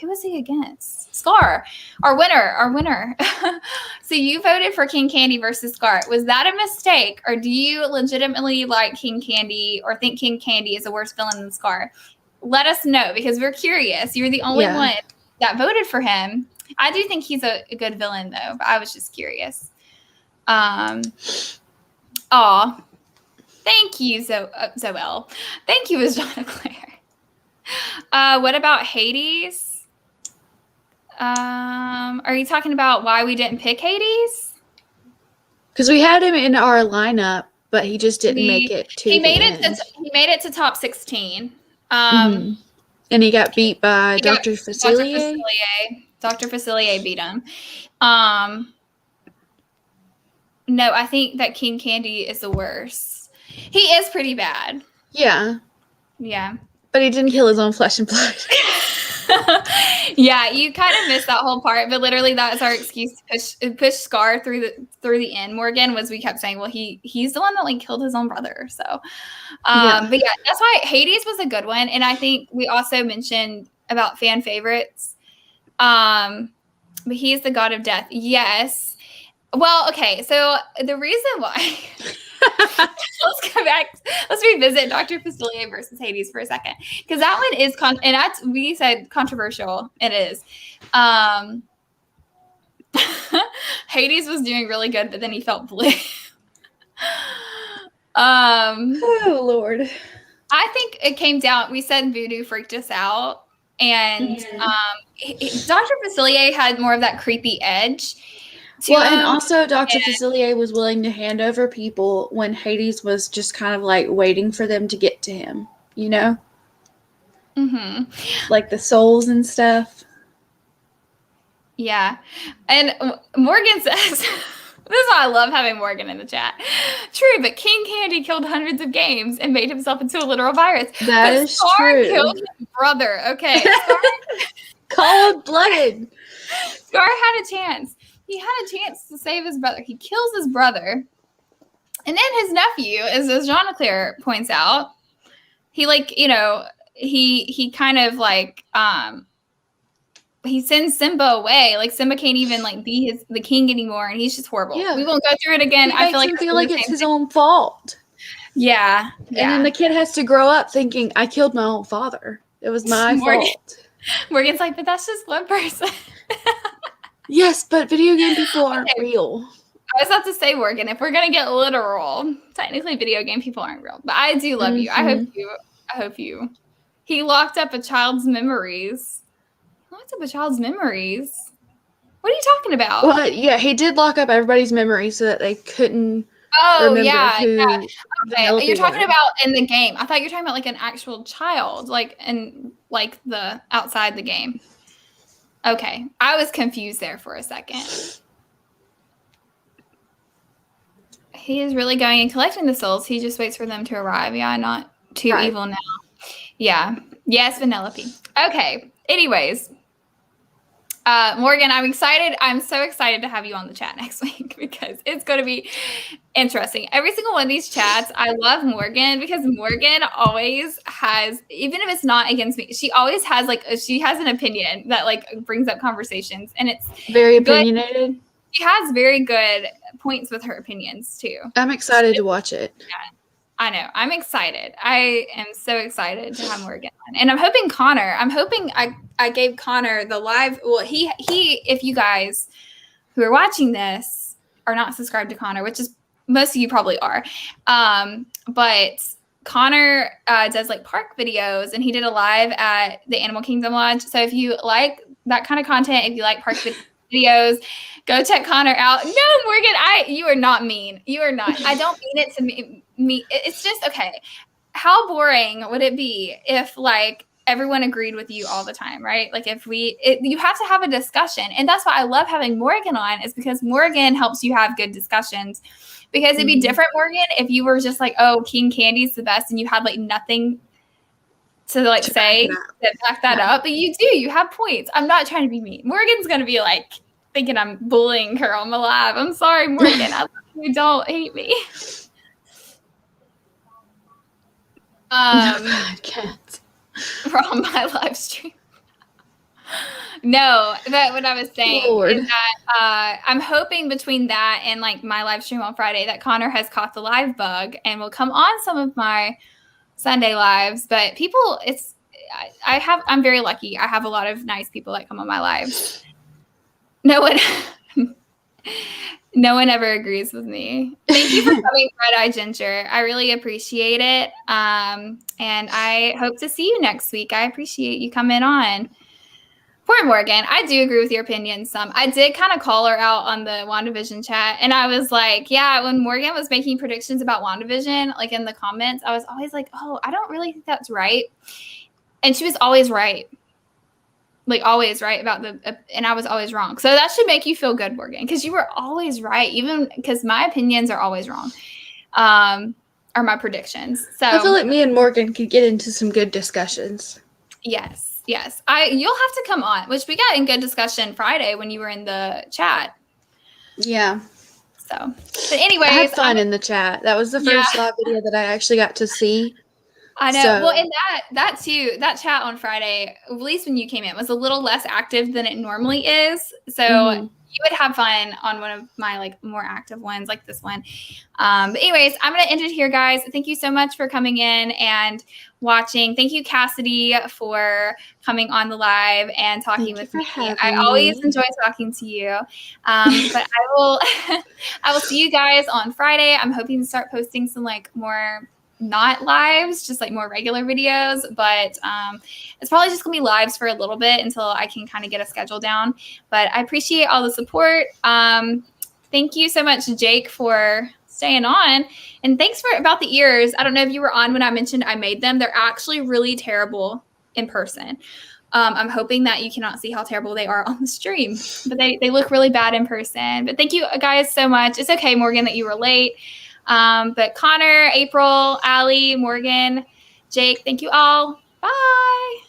who was he against? Scar, our winner. So you voted for King Candy versus Scar. Was that a mistake, or do you legitimately like King Candy or think King Candy is a worse villain than Scar? Let us know, because we're curious. You're the only one that voted for him. I do think he's a good villain, though, but I was just curious. Thank you, Zoel. Thank you, Ajana Claire. What about Hades? Are you talking about why we didn't pick Hades? Because we had him in our lineup, but he just didn't make it to. He made it to top 16. And he got beat by Dr. Facilier. Dr. Facilier beat him. No, I think that King Candy is the worst. He is pretty bad. Yeah. Yeah. But he didn't kill his own flesh and blood. Yeah, you kind of missed that whole part, but literally that was our excuse to push Scar through the end. Morgan was, we kept saying, well, he's the one that like killed his own brother. So, but yeah, that's why Hades was a good one. And I think we also mentioned about fan favorites. But he's the god of death. Yes. Well, okay. So the reason why, let's go back. Let's revisit Dr. Facilier versus Hades for a second, because that one is we said controversial. It is. Hades was doing really good, but then he felt blue. Oh, Lord. I think it came down, we said Voodoo freaked us out. And Dr. Facilier had more of that creepy edge to him. And also Dr. Facilier was willing to hand over people when Hades was just kind of like waiting for them to get to him, you know? Mm-hmm. Like the souls and stuff. Yeah. And Morgan says, this is why I love having Morgan in the chat. True, but King Candy killed hundreds of games and made himself into a literal virus. That is true. Killed his brother. Okay. Cold-blooded. Scar had a chance. He had a chance to save his brother. He kills his brother. And then his nephew, as Jean-Claire points out, he he kind of like he sends Simba away. Like Simba can't even like be the king anymore, and he's just horrible. Yeah. We won't go through it again. I feel like it's his own fault. Yeah. And then the kid has to grow up thinking, I killed my own father. It was my fault. Morgan's like, but that's just one person. Yes, but video game people aren't real. I was about to say, Morgan, if we're gonna get literal, technically video game people aren't real. But I do love you. I hope you. He locked up a child's memories. Locked up a child's memories? What are you talking about? Well, yeah, he did lock up everybody's memories so that they couldn't remember who. Okay, you're talking about in the game. I thought you were talking about like an actual child, like in like the outside the game. Okay, I was confused there for a second. He is really going and collecting the souls. He just waits for them to arrive. Yeah, not too evil now. Yeah. Yes, Vanellope. Okay. Anyways, Morgan, I'm excited. I'm so excited to have you on the chat next week because it's going to be interesting. Every single one of these chats, I love Morgan because Morgan always has, even if it's not against me, she always has she has an opinion that like brings up conversations, and it's very opinionated. She has very good points with her opinions too. I'm excited to watch it. Yeah. I know. I'm excited. I am so excited to have Morgan on. And I'm hoping I gave Connor the live. Well, he, if you guys who are watching this are not subscribed to Connor, which is most of you probably are. But Connor does like park videos, and he did a live at the Animal Kingdom Lodge. So if you like that kind of content, if you like park videos, go check Connor out. No, Morgan, you are not mean. You are not. I don't mean it to me. It's just, okay, how boring would it be if like everyone agreed with you all the time, right? Like if you have to have a discussion, and that's why I love having Morgan on, is because Morgan helps you have good discussions. Because it'd be different, Morgan, if you were just like, oh, King Candy's the best, and you had like nothing to like say that back that up. But you have points. I'm not trying to be mean. Morgan's gonna be like thinking I'm bullying her on my live. I'm sorry, Morgan. I love you. Don't hate me. I can't. On my live stream. No, that what I was saying is that I'm hoping between that and like my live stream on Friday that Connor has caught the live bug and will come on some of my Sunday lives. But people, I'm very lucky. I have a lot of nice people that come on my lives. No one ever agrees with me. Thank you for coming, Red Eye Ginger. I really appreciate it. And I hope to see you next week. I appreciate you coming on. Poor Morgan. I do agree with your opinion some. I did kind of call her out on the WandaVision chat. And I was like, yeah, when Morgan was making predictions about WandaVision, like in the comments, I was always like, oh, I don't really think that's right. And she was always right. Like always right about and I was always wrong. So that should make you feel good, Morgan, because you were always right, even because my opinions are always wrong, or my predictions. So I feel like me and Morgan could get into some good discussions. Yes. You'll have to come on, which we got in good discussion Friday when you were in the chat. Yeah. So, but anyways, I had fun in the chat. That was the first live video that I actually got to see. I know. So. Well, and that too, that chat on Friday, at least when you came in, was a little less active than it normally is. So you would have fun on one of my like more active ones like this one. But anyways, I'm going to end it here, guys. Thank you so much for coming in and watching. Thank you, Cassidy, for coming on the live and talking with me. I always enjoy talking to you. But I will see you guys on Friday. I'm hoping to start posting some like more not lives, just like more regular videos, but it's probably just gonna be lives for a little bit until I can kind of get a schedule down. But I appreciate all the support. Thank you so much, Jake, for staying on, and thanks for about the ears. I don't know if you were on when I mentioned I made them. They're actually really terrible in person. I'm hoping that you cannot see how terrible they are on the stream, but they look really bad in person. But thank you guys so much. It's okay, Morgan, that you were late. But Connor, April, Allie, Morgan, Jake, thank you all. Bye.